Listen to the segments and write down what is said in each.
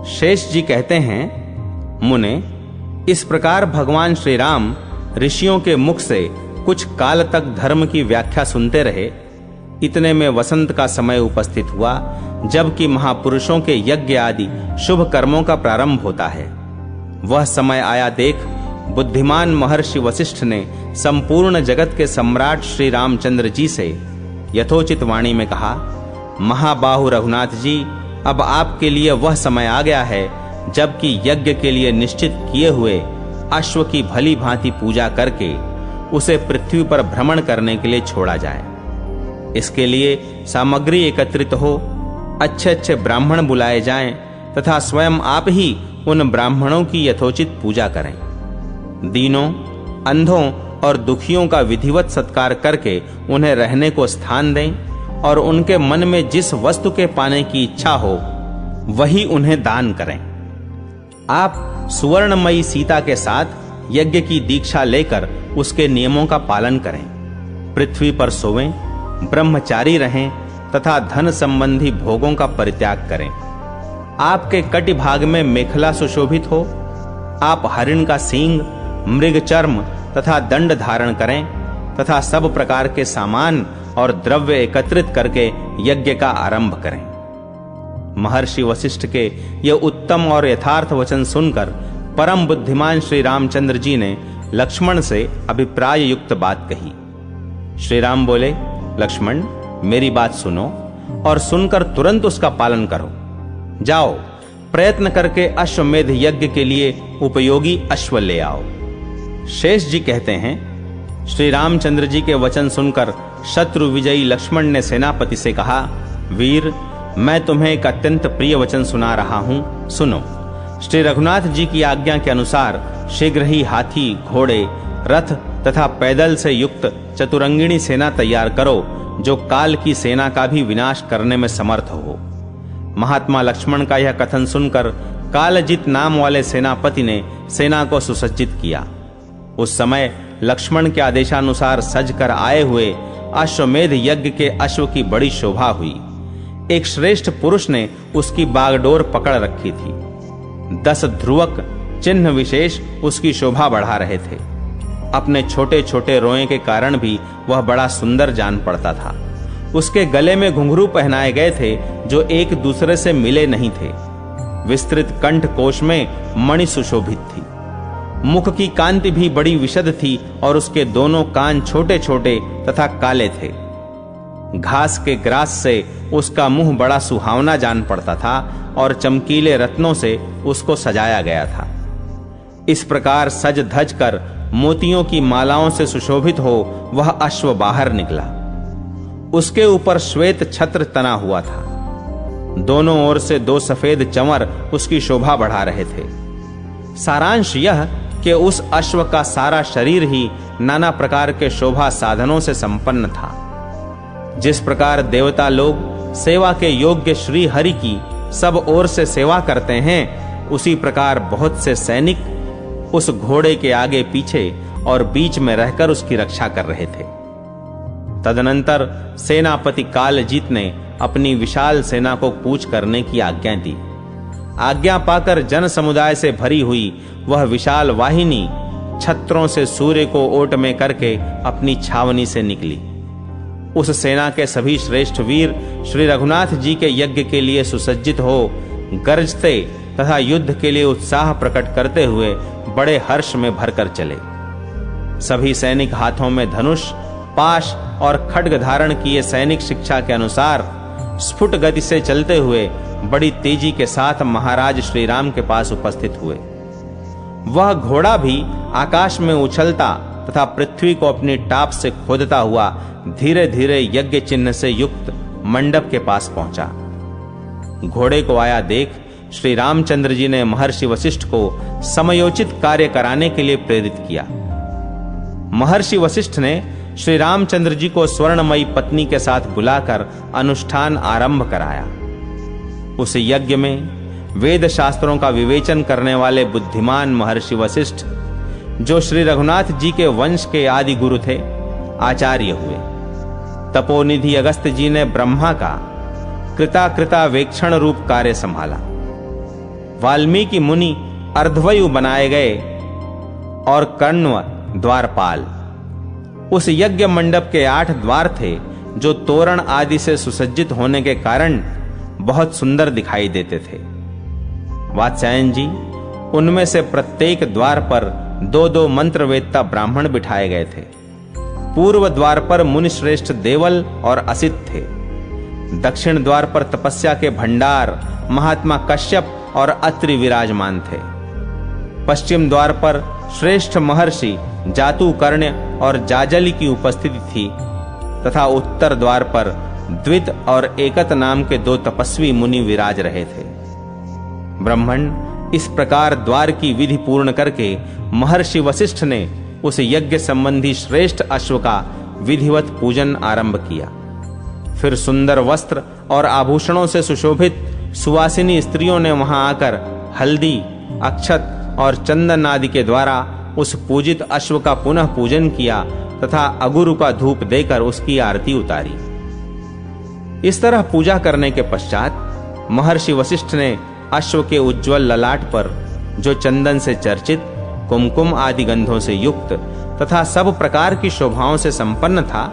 शेष जी कहते हैं, मुने, इस प्रकार भगवान श्री राम ऋषियों के मुख से कुछ काल तक धर्म की व्याख्या सुनते रहे। इतने में वसंत का समय उपस्थित हुआ, जबकि महापुरुषों के यज्ञ आदि शुभ कर्मों का प्रारंभ होता है। वह समय आया देख बुद्धिमान महर्षि वशिष्ठ ने संपूर्ण जगत के सम्राट श्री रामचंद्र जी से यथोचित वाणी में कहा, महाबाहु रघुनाथ जी, अब आपके लिए वह समय आ गया है जबकि यज्ञ के लिए निश्चित किए हुए अश्व की भली भांति पूजा करके उसे पृथ्वी पर भ्रमण करने के लिए छोड़ा जाए। इसके लिए सामग्री एकत्रित हो, अच्छे अच्छे ब्राह्मण बुलाए जाएं तथा स्वयं आप ही उन ब्राह्मणों की यथोचित पूजा करें। दीनों, अंधों और दुखियों का विधिवत सत्कार करके उन्हें रहने को स्थान दें और उनके मन में जिस वस्तु के पाने की इच्छा हो वही उन्हें दान करें। आप सुवर्णमयी सीता के साथ यज्ञ की दीक्षा लेकर उसके नियमों का पालन करें। पृथ्वी पर सोवें, ब्रह्मचारी रहें तथा धन संबंधी भोगों का परित्याग करें। आपके कटि भाग में मेखला सुशोभित हो। आप हरिण का सींग, मृग चर्म तथा दंड धारण करें तथा सब प्रकार के सामान और द्रव्य एकत्रित करके यज्ञ का आरंभ करें। महर्षि वशिष्ठ के ये उत्तम और यथार्थ वचन सुनकर परम बुद्धिमान श्री रामचंद्र जी ने लक्ष्मण से अभिप्राय युक्त बात कही। श्री राम बोले, लक्ष्मण, मेरी बात सुनो और सुनकर तुरंत उसका पालन करो। जाओ, प्रयत्न करके अश्वमेध यज्ञ के लिए उपयोगी अश्व ले आओ। शेष जी कहते हैं, श्री रामचंद्र जी के वचन सुनकर शत्रु विजयी लक्ष्मण ने सेनापति से कहा, वीर, मैं तुम्हें एक अत्यंत प्रिय वचन सुना रहा हूं, सुनो। श्री रघुनाथ जी की आज्ञा के अनुसार शीघ्र ही हाथी, घोड़े, रथ तथा पैदल से युक्त चतुरंगिणी सेना तैयार करो, जो काल की सेना का भी विनाश करने में समर्थ हो। महात्मा लक्ष्मण का यह कथन सुनकर कालजित नाम वाले सेनापति ने सेना को सुसज्जित किया। उस समय लक्ष्मण के आदेशानुसार सजकर आए हुए अश्वमेध यज्ञ के अश्व की बड़ी शोभा हुई। एक श्रेष्ठ पुरुष ने उसकी बागडोर पकड़ रखी थी। 10 ध्रुवक चिन्ह विशेष उसकी शोभा बढ़ा रहे थे। अपने छोटे छोटे रोए के कारण भी वह बड़ा सुंदर जान पड़ता था। उसके गले में घुंघरू पहनाए गए थे जो एक दूसरे से मिले नहीं थे। विस्तृत कंठ कोश में मणि सुशोभित थी। मुख की कांति भी बड़ी विशद थी और उसके दोनों कान छोटे छोटे तथा काले थे। घास के ग्रास से उसका मुंह बड़ा सुहावना जान पड़ता था और चमकीले रत्नों से उसको सजाया गया था। इस प्रकार सज धज कर मोतियों की मालाओं से सुशोभित हो वह अश्व बाहर निकला। उसके ऊपर श्वेत छत्र तना हुआ था। दोनों ओर से 2 सफेद चंवर उसकी शोभा बढ़ा रहे थे। सारांश यह कि उस अश्व का सारा शरीर ही नाना प्रकार के शोभा साधनों से संपन्न था। जिस प्रकार देवता लोग सेवा के योग्य श्री हरि की सब ओर से सेवा करते हैं, उसी प्रकार बहुत से सैनिक उस घोड़े के आगे पीछे और बीच में रहकर उसकी रक्षा कर रहे थे। तदनंतर सेनापति कालजीत ने अपनी विशाल सेना को कूच करने की आज्ञा दी। आज्ञा पाकर जन समुदाय से भरी हुई वह विशाल वाहिनी छत्रों से सूर्य को ओट में करके अपनी छावनी से निकली। उस सेना के सभी श्रेष्ठ वीर श्री रघुनाथ जी के यज्ञ के लिए सुसज्जित हो गरजते तथा युद्ध के लिए उत्साह प्रकट करते हुए बड़े हर्ष में भरकर चले। सभी सैनिक हाथों में धनुष, पाश और खड्ग धारण किए सैनिक शिक्षा के अनुसार स्फुट गति से चलते हुए बड़ी तेजी के साथ महाराज श्री राम के पास उपस्थित हुए। वह घोड़ा भी आकाश में उछलता तथा पृथ्वी को अपनी टाप से खोदता हुआ धीरे धीरे यज्ञ चिन्ह से युक्त मंडप के पास पहुंचा। घोड़े को आया देख श्री रामचंद्र जी ने महर्षि वशिष्ठ को समयोचित कार्य कराने के लिए प्रेरित किया। महर्षि वशिष्ठ ने श्री रामचंद्र जी को स्वर्णमयी पत्नी के साथ बुलाकर अनुष्ठान आरंभ कराया। उस यज्ञ में वेद शास्त्रों का विवेचन करने वाले बुद्धिमान महर्षि वशिष्ठ, जो श्री रघुनाथ जी के वंश के आदि गुरु थे, आचार्य हुए। तपोनिधि अगस्त्य जी ने ब्रह्मा का कृता वेक्षण रूप कार्य संभाला। वाल्मीकि मुनि अर्धवयु बनाए गए और कण्व द्वारपाल। उस यज्ञ मंडप के 8 द्वार थे जो तोरण आदि से सुसज्जित होने के कारण बहुत सुंदर दिखाई देते थे। वात्स्यायन जी, उनमें से प्रत्येक द्वार पर 2-2 मंत्रवेत्ता ब्राह्मण बिठाए गए थे। पूर्व द्वार पर मुनि श्रेष्ठ देवल और असित थे। दक्षिण द्वार पर तपस्या के भंडार महात्मा कश्यप और अत्रि विराजमान थे। पश्चिम द्वार पर श्रेष्ठ महर्षि जातुकर्ण्य और जाजली की उपस्थिति थी तथा उत्तर द्वार पर द्वित और एकत नाम के 2 तपस्वी मुनि विराज रहे थे। ब्राह्मण इस प्रकार द्वार की विधि पूर्ण करके महर्षि वशिष्ठ ने उस यज्ञ संबंधी श्रेष्ठ अश्व का विधिवत पूजन आरंभ किया। फिर सुंदर वस्त्र और आभूषणों से सुशोभित सुवासिनी स्त्रियों ने वहां आकर हल्दी, अक्षत और चंदन आदि के द्वारा उस पूजित अश्व का पुनः पूजन किया तथा अगुरु का धूप देकर उसकी आरती उतारी। इस तरह पूजा करने के पश्चात महर्षि वशिष्ठ ने अश्व के उज्ज्वल ललाट पर, जो चंदन से चर्चित, कुमकुम आदि गंधों से युक्त तथा सब प्रकार की शोभाओं से संपन्न था,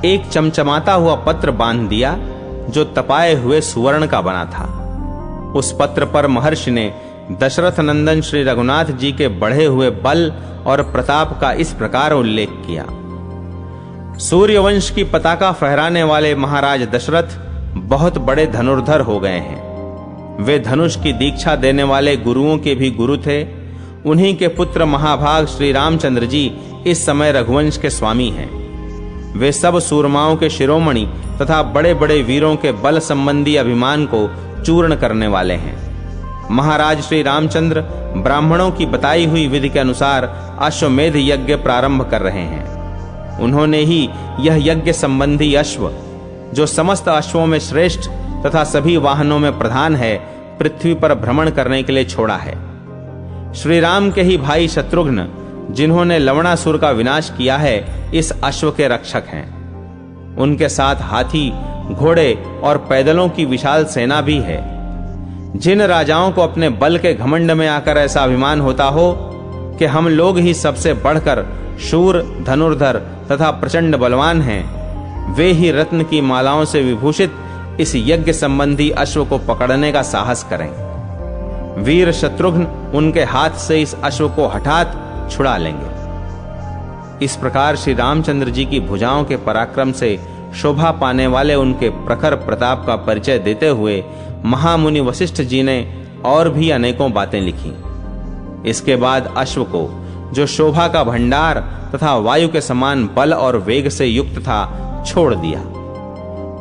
एक चमचमाता हुआ पत्र बांध दिया जो तपाए हुए सुवर्ण का बना था। उस पत्र पर महर्षि ने दशरथ नंदन श्री रघुनाथ जी के बढ़े हुए बल और प्रताप का इस प्रकार उल्लेख किया। सूर्यवंश की पताका फहराने वाले महाराज दशरथ बहुत बड़े धनुर्धर हो गए हैं। वे धनुष की दीक्षा देने वाले गुरुओं के भी गुरु थे। उन्हीं के पुत्र महाभाग श्री रामचंद्र जी इस समय रघुवंश के स्वामी हैं। वे सब सूरमाओं के शिरोमणि तथा बड़े बड़े वीरों के बल संबंधी अभिमान को चूर्ण करने वाले हैं। महाराज श्री रामचंद्र ब्राह्मणों की बताई हुई विधि के अनुसार अश्वमेध यज्ञ प्रारंभ कर रहे हैं। उन्होंने ही यह यज्ञ संबंधी अश्व, जो समस्त अश्वों में श्रेष्ठ तथा सभी वाहनों में प्रधान है, पृथ्वी पर भ्रमण करने के लिए छोड़ा है। श्री राम के ही भाई शत्रुघ्न, जिन्होंने लवणासुर का विनाश किया है, इस अश्व के रक्षक हैं। उनके साथ हाथी, घोड़े और पैदलों की विशाल सेना भी है। जिन राजाओं को अपने बल के घमंड में आकर ऐसा अभिमान होता हो कि हम लोग ही सबसे बढ़कर शूर, धनुर्धर तथा प्रचंड बलवान हैं, वे ही रत्न की मालाओं से विभूषित इस यज्ञ संबंधी अश्व को पकड़ने का साहस करें। वीर शत्रुघ्न उनके हाथ से इस अश्व को हठात छुड़ा लेंगे। इस प्रकार श्री रामचंद्र जी की भुजाओं के पराक्रम से शोभा पाने वाले उनके प्रखर प्रताप का परिचय देते हुए महामुनि वशिष्ठ जी ने और भी अनेकों बातें लिखी। इसके बाद अश्व को, जो शोभा का भंडार तथा वायु के समान बल और वेग से युक्त था, छोड़ दिया।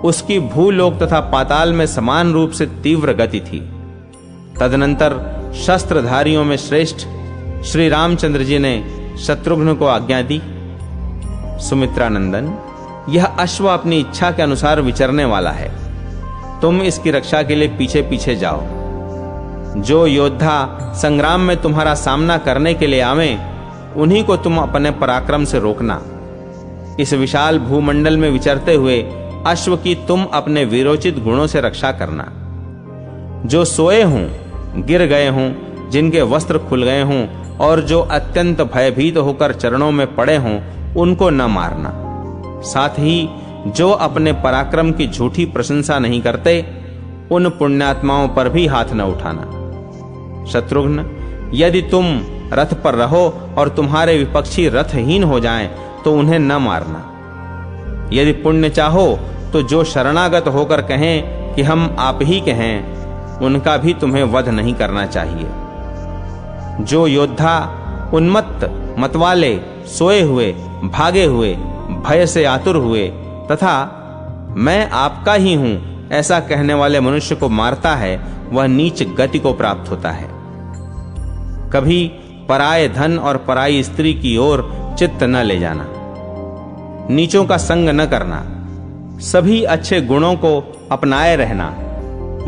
उसकी भूलोक तथा पाताल में समान रूप से तीव्र गति थी। तदनंतर शस्त्रधारियों में श्रेष्ठ श्री रामचंद्र जी ने शत्रुघ्न को आज्ञा दी, सुमित्रा नंदन, यह अश्व अपनी इच्छा के अनुसार विचरने वाला है। तुम इसकी रक्षा के लिए पीछे पीछे जाओ। जो योद्धा संग्राम में तुम्हारा सामना करने के लिए आवे, उन्हीं को तुम अपने पराक्रम से रोकना। इस विशाल भूमंडल में विचरते हुए अश्व की तुम अपने वीरोचित गुणों से रक्षा करना। जो सोए हों, गिर गए हों, जिनके वस्त्र खुल गए हों और जो अत्यंत भयभीत होकर चरणों में पड़े हों, उनको न मारना। साथ ही जो अपने पराक्रम की झूठी प्रशंसा नहीं करते, उन पुण्यात्माओं पर भी हाथ न उठाना। शत्रुघ्न, यदि तुम रथ पर रहो और तुम्हारे विपक्षी रथहीन हो जाएं, तो उन्हें न मारना। यदि पुण्य चाहो तो जो शरणागत होकर कहें कि हम आप ही के हैं, उनका भी तुम्हें वध नहीं करना चाहिए। जो योद्धा उन्मत्त, मतवाले, सोए हुए, भागे हुए, भय से आतुर हुए तथा मैं आपका ही हूं ऐसा कहने वाले मनुष्य को मारता है, वह नीच गति को प्राप्त होता है। कभी पराये धन और पराई स्त्री की ओर चित्त न ले जाना। नीचों का संग न करना। सभी अच्छे गुणों को अपनाए रहना।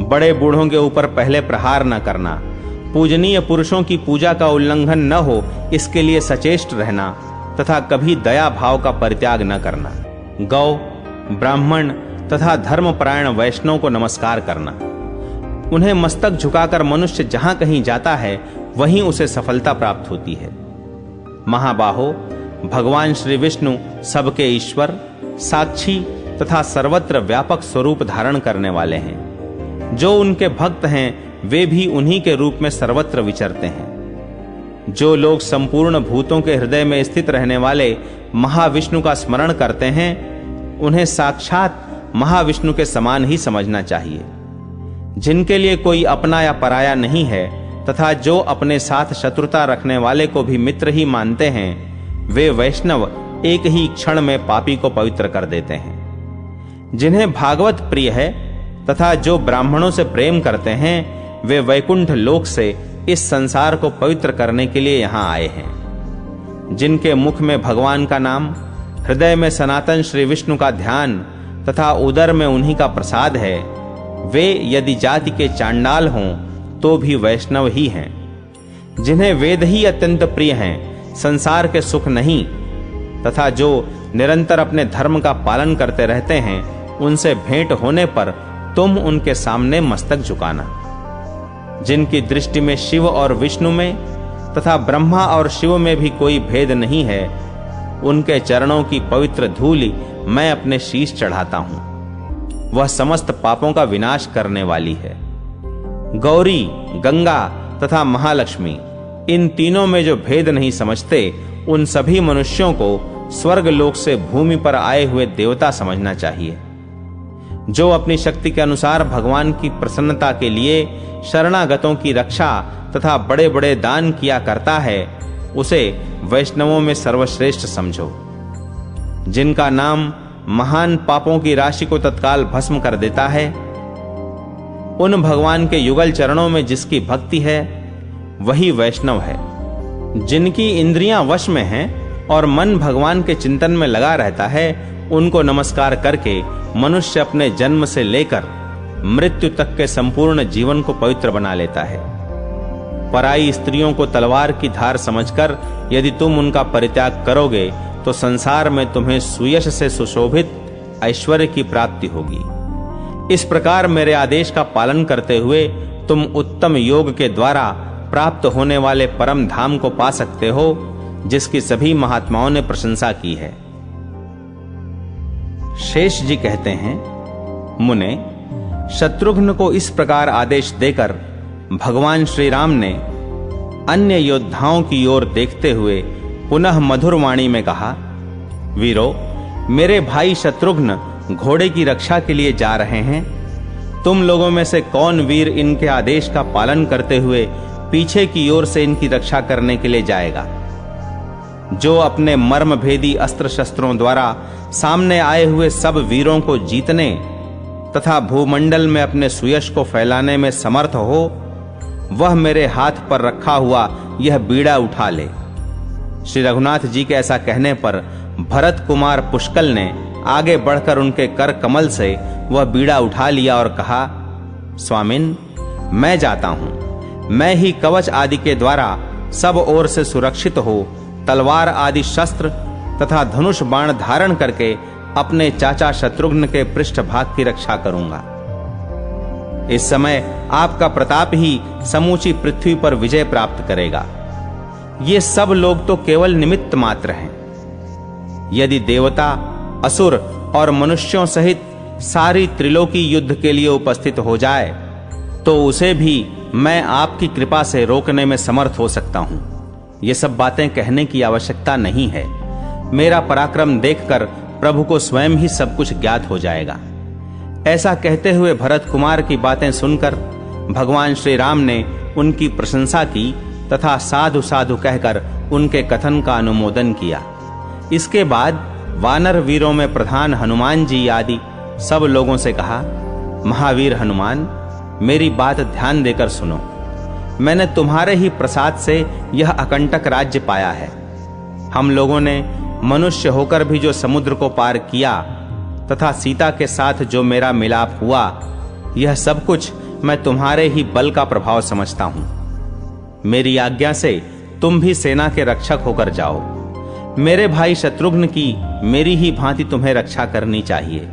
बड़े बूढ़ों के ऊपर पहले प्रहार न करना। पूजनीय पुरुषों की पूजा का उल्लंघन न हो, इसके लिए सचेष्ट रहना तथा कभी दया भाव का परित्याग न करना। गौ, ब्राह्मण तथा धर्मपरायण वैष्णव को नमस्कार करना। उन्हें मस्तक झुकाकर मनुष्य जहां कहीं जाता है वहीं उसे सफलता प्राप्त होती है। महाबाहो, भगवान श्री विष्णु सबके ईश्वर, साक्षी तथा सर्वत्र व्यापक स्वरूप धारण करने वाले हैं। जो उनके भक्त हैं वे भी उन्हीं के रूप में सर्वत्र विचरते हैं। जो लोग संपूर्ण भूतों के हृदय में स्थित रहने वाले महाविष्णु का स्मरण करते हैं उन्हें साक्षात महाविष्णु के समान ही समझना चाहिए। जिनके लिए कोई अपना या पराया नहीं है तथा जो अपने साथ शत्रुता रखने वाले को भी मित्र ही मानते हैं, वे वैष्णव एक ही क्षण में पापी को पवित्र कर देते हैं। जिन्हें भागवत प्रिय है तथा जो ब्राह्मणों से प्रेम करते हैं, वे वैकुंठ लोक से इस संसार को पवित्र करने के लिए यहां आए हैं। जिनके मुख में भगवान का नाम, हृदय में सनातन श्री विष्णु का ध्यान तथा उदर में उन्हीं का प्रसाद है, वे यदि जाति के चांडाल हों तो भी वैष्णव ही हैं। जिन्हें वेद ही अत्यंत प्रिय हैं, संसार के सुख नहीं, तथा जो निरंतर अपने धर्म का पालन करते रहते हैं, उनसे भेंट होने पर तुम उनके सामने मस्तक झुकाना। जिनकी दृष्टि में शिव और विष्णु में तथा ब्रह्मा और शिव में भी कोई भेद नहीं है, उनके चरणों की पवित्र धूलि मैं अपने शीश चढ़ाता हूं। वह समस्त पापों का विनाश करने वाली है। गौरी, गंगा तथा महालक्ष्मी, इन तीनों में जो भेद नहीं समझते, उन सभी मनुष्यों को स्वर्ग लोक से भूमि पर आए हुए देवता समझना चाहिए। जो अपनी शक्ति के अनुसार भगवान की प्रसन्नता के लिए शरणागतों की रक्षा तथा बड़े बड़े दान किया करता है, उसे वैष्णवों में सर्वश्रेष्ठ समझो। जिनका नाम महान पापों की राशि को तत्काल भस्म कर देता है, उन भगवान के युगल चरणों में जिसकी भक्ति है, वही वैष्णव है। जिनकी इंद्रियां वश में हैं और मन भगवान के चिंतन में लगा रहता है, उनको नमस्कार करके मनुष्य अपने जन्म से लेकर मृत्यु तक के संपूर्ण जीवन को पवित्र बना लेता है। पराई स्त्रियों को तलवार की धार समझकर यदि तुम उनका परित्याग करोगे तो संसार में तुम्हें सुयश से सुशोभित ऐश्वर्य की प्राप्ति होगी। इस प्रकार मेरे आदेश का पालन करते हुए तुम उत्तम योग के द्वारा प्राप्त होने वाले परम धाम को पा सकते हो, जिसकी सभी महात्माओं ने प्रशंसा की है। शेष जी कहते हैं, मुने, शत्रुघ्न को इस प्रकार आदेश देकर भगवान श्री राम ने अन्य योद्धाओं की ओर देखते हुए पुनः मधुर वाणी में कहा, वीरो, मेरे भाई शत्रुघ्न घोड़े की रक्षा के लिए जा रहे हैं। तुम लोगों में से कौन वीर इनके आदेश का पालन करते हुए पीछे की ओर से इनकी रक्षा करने के लिए जाएगा? जो अपने मर्म भेदी अस्त्र शस्त्रों द्वारा सामने आए हुए सब वीरों को जीतने तथा भूमंडल में अपने सुयश को फैलाने में समर्थ हो, वह मेरे हाथ पर रखा हुआ यह बीड़ा उठा ले। श्री रघुनाथ जी के ऐसा कहने पर भरत कुमार पुष्कल ने आगे बढ़कर उनके कर कमल से वह बीड़ा उठा लिया और कहा, स्वामिन, मैं जाता हूं। मैं ही कवच आदि के द्वारा सब ओर से सुरक्षित हो तलवार आदि शस्त्र तथा धनुष बाण धारण करके अपने चाचा शत्रुघ्न के पृष्ठभाग की रक्षा करूंगा। इस समय आपका प्रताप ही समूची पृथ्वी पर विजय प्राप्त करेगा। ये सब लोग तो केवल निमित्त मात्र हैं। यदि देवता, असुर और मनुष्यों सहित सारी त्रिलोकी युद्ध के लिए उपस्थित हो जाए तो उसे भी मैं आपकी कृपा से रोकने में समर्थ हो सकता हूं। ये सब बातें कहने की आवश्यकता नहीं है। मेरा पराक्रम देखकर प्रभु को स्वयं ही सब कुछ ज्ञात हो जाएगा। ऐसा कहते हुए भरत कुमार की बातें सुनकर भगवान श्री राम ने उनकी प्रशंसा की तथा साधु साधु कहकर उनके कथन का अनुमोदन किया। इसके बाद वानर वीरों में प्रधान हनुमान जी आदि सब लोगों से कहा, महावीर हनुमान, मेरी बात ध्यान देकर सुनो। मैंने तुम्हारे ही प्रसाद से यह अकंटक राज्य पाया है। हम लोगों ने मनुष्य होकर भी जो समुद्र को पार किया तथा सीता के साथ जो मेरा मिलाप हुआ, यह सब कुछ मैं तुम्हारे ही बल का प्रभाव समझता हूं। मेरी आज्ञा से तुम भी सेना के रक्षक होकर जाओ। मेरे भाई शत्रुघ्न की मेरी ही भांति तुम्हें रक्षा करनी चाहिए।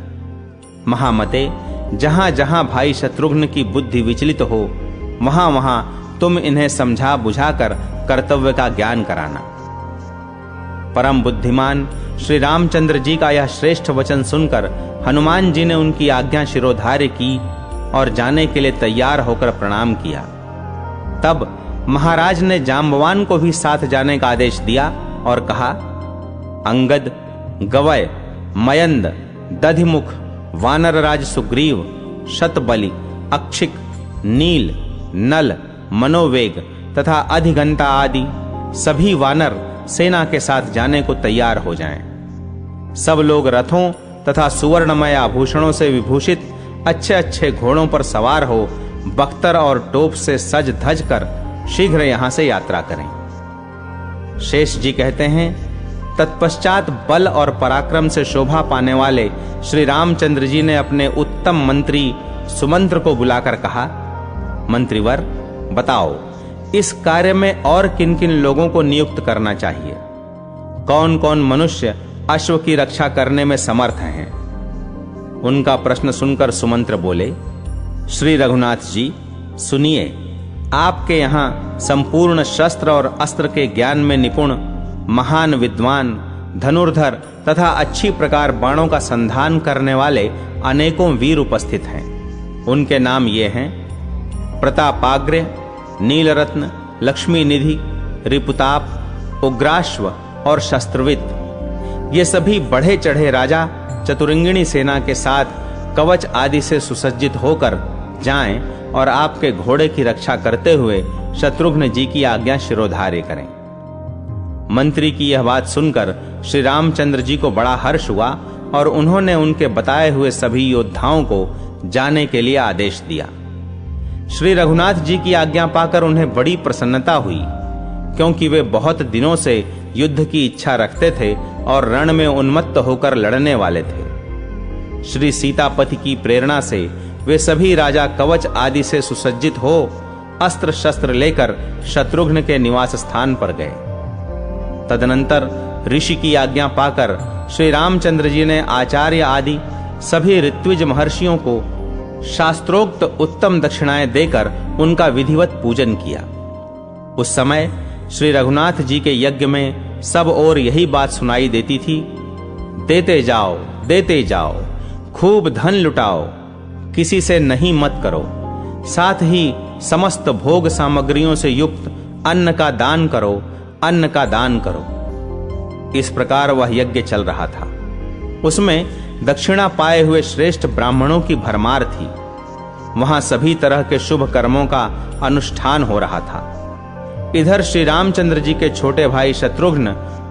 महामते, जहां-जहां भाई शत्रुघ्न की बुद्धि विचलित हो, वहां-वहां तुम इन्हें समझा बुझाकर कर्तव्य का ज्ञान कराना। परम बुद्धिमान श्री रामचंद्र जी का यह श्रेष्ठ वचन सुनकर हनुमान जी ने उनकी आज्ञा शिरोधार्य की और जाने के लिए तैयार होकर प्रणाम किया। तब महाराज ने जांबवान को भी साथ जाने का आदेश दिया और कहा, अंगद, गवय, मयंद, दधिमुख, वानरराज सुग्रीव, शतबली, अक्षिक, नील, नल, मनोवेग तथा अधिगंता आदि सभी वानर सेना के साथ जाने को तैयार हो जाएं। सब लोग रथों तथा सुवर्णमय आभूषणों से विभूषित अच्छे-अच्छे घोड़ों पर सवार हो बख्तर और टोप से सज धज कर शीघ्र यहां से यात्रा करें। शेष जी कहते हैं, तत्पश्चात बल और पराक्रम से शोभा पाने वाले श्री रामचंद्र जी ने अपने उत्तम मंत्री सुमंत्र को बुलाकर कहा, मंत्रीवर, बताओ इस कार्य में और किन-किन लोगों को नियुक्त करना चाहिए? कौन-कौन मनुष्य अश्व की रक्षा करने में समर्थ हैं? उनका प्रश्न सुनकर सुमंत्र बोले, श्री रघुनाथ जी, सुनिए, आपके यहां संपूर्ण शस्त्र और अस्त्र के ज्ञान में निपुण महान विद्वान, धनुर्धर तथा अच्छी प्रकार बाणों का संधान करने वाले अनेकों वीर उपस्थित हैं। उनके नाम ये हैं, प्रतापाग्र्य, नीलरत्न, लक्ष्मी निधि, रिपुताप, उग्राश्व और शस्त्रविद। ये सभी बढ़े चढ़े राजा चतुरंगिणी सेना के साथ कवच आदि से सुसज्जित होकर जाएं और आपके घोड़े की रक्षा करते हुए शत्रुघ्न जी की आज्ञा शिरोधार्य करें। मंत्री की यह बात सुनकर श्री रामचंद्र जी को बड़ा हर्ष हुआ और उन्होंने उनके बताए हुए सभी योद्धाओं को जाने के लिए आदेश दिया। श्री रघुनाथ जी की आज्ञा पाकर उन्हें बड़ी प्रसन्नता हुई, क्योंकि वे बहुत दिनों से युद्ध की इच्छा रखते थे और रण में उन्मत्त होकर लड़ने वाले थे। श्री सीतापति की प्रेरणा से वे सभी राजा कवच आदि से सुसज्जित हो अस्त्र शस्त्र लेकर शत्रुघ्न के निवास स्थान पर गए। तदनंतर ऋषि की आज्ञा पाकर श्री रामचंद्र जी ने आचार्य आदि सभी ऋत्विज महर्षियों को शास्त्रोक्त उत्तम दक्षिणाएं देकर उनका विधिवत पूजन किया। उस समय श्री रघुनाथ जी के यज्ञ में सब ओर यही बात सुनाई देती थी, देते जाओ, खूब धन लुटाओ, किसी से नहीं मत करो, साथ ही समस्त भोग सामग्रियों से युक्त अन्न का दान करो। इस प्रकार वह यज्ञ चल रहा था। उसमें दक्षिणा पाए हुए श्रेष्ठ ब्राह्मणों की भरमार थी। वहां सभी तरह के शुभ कर्मों का अनुष्ठान हो रहा था। इधर श्री रामचंद्र जी के छोटे भाई शत्रुघ्न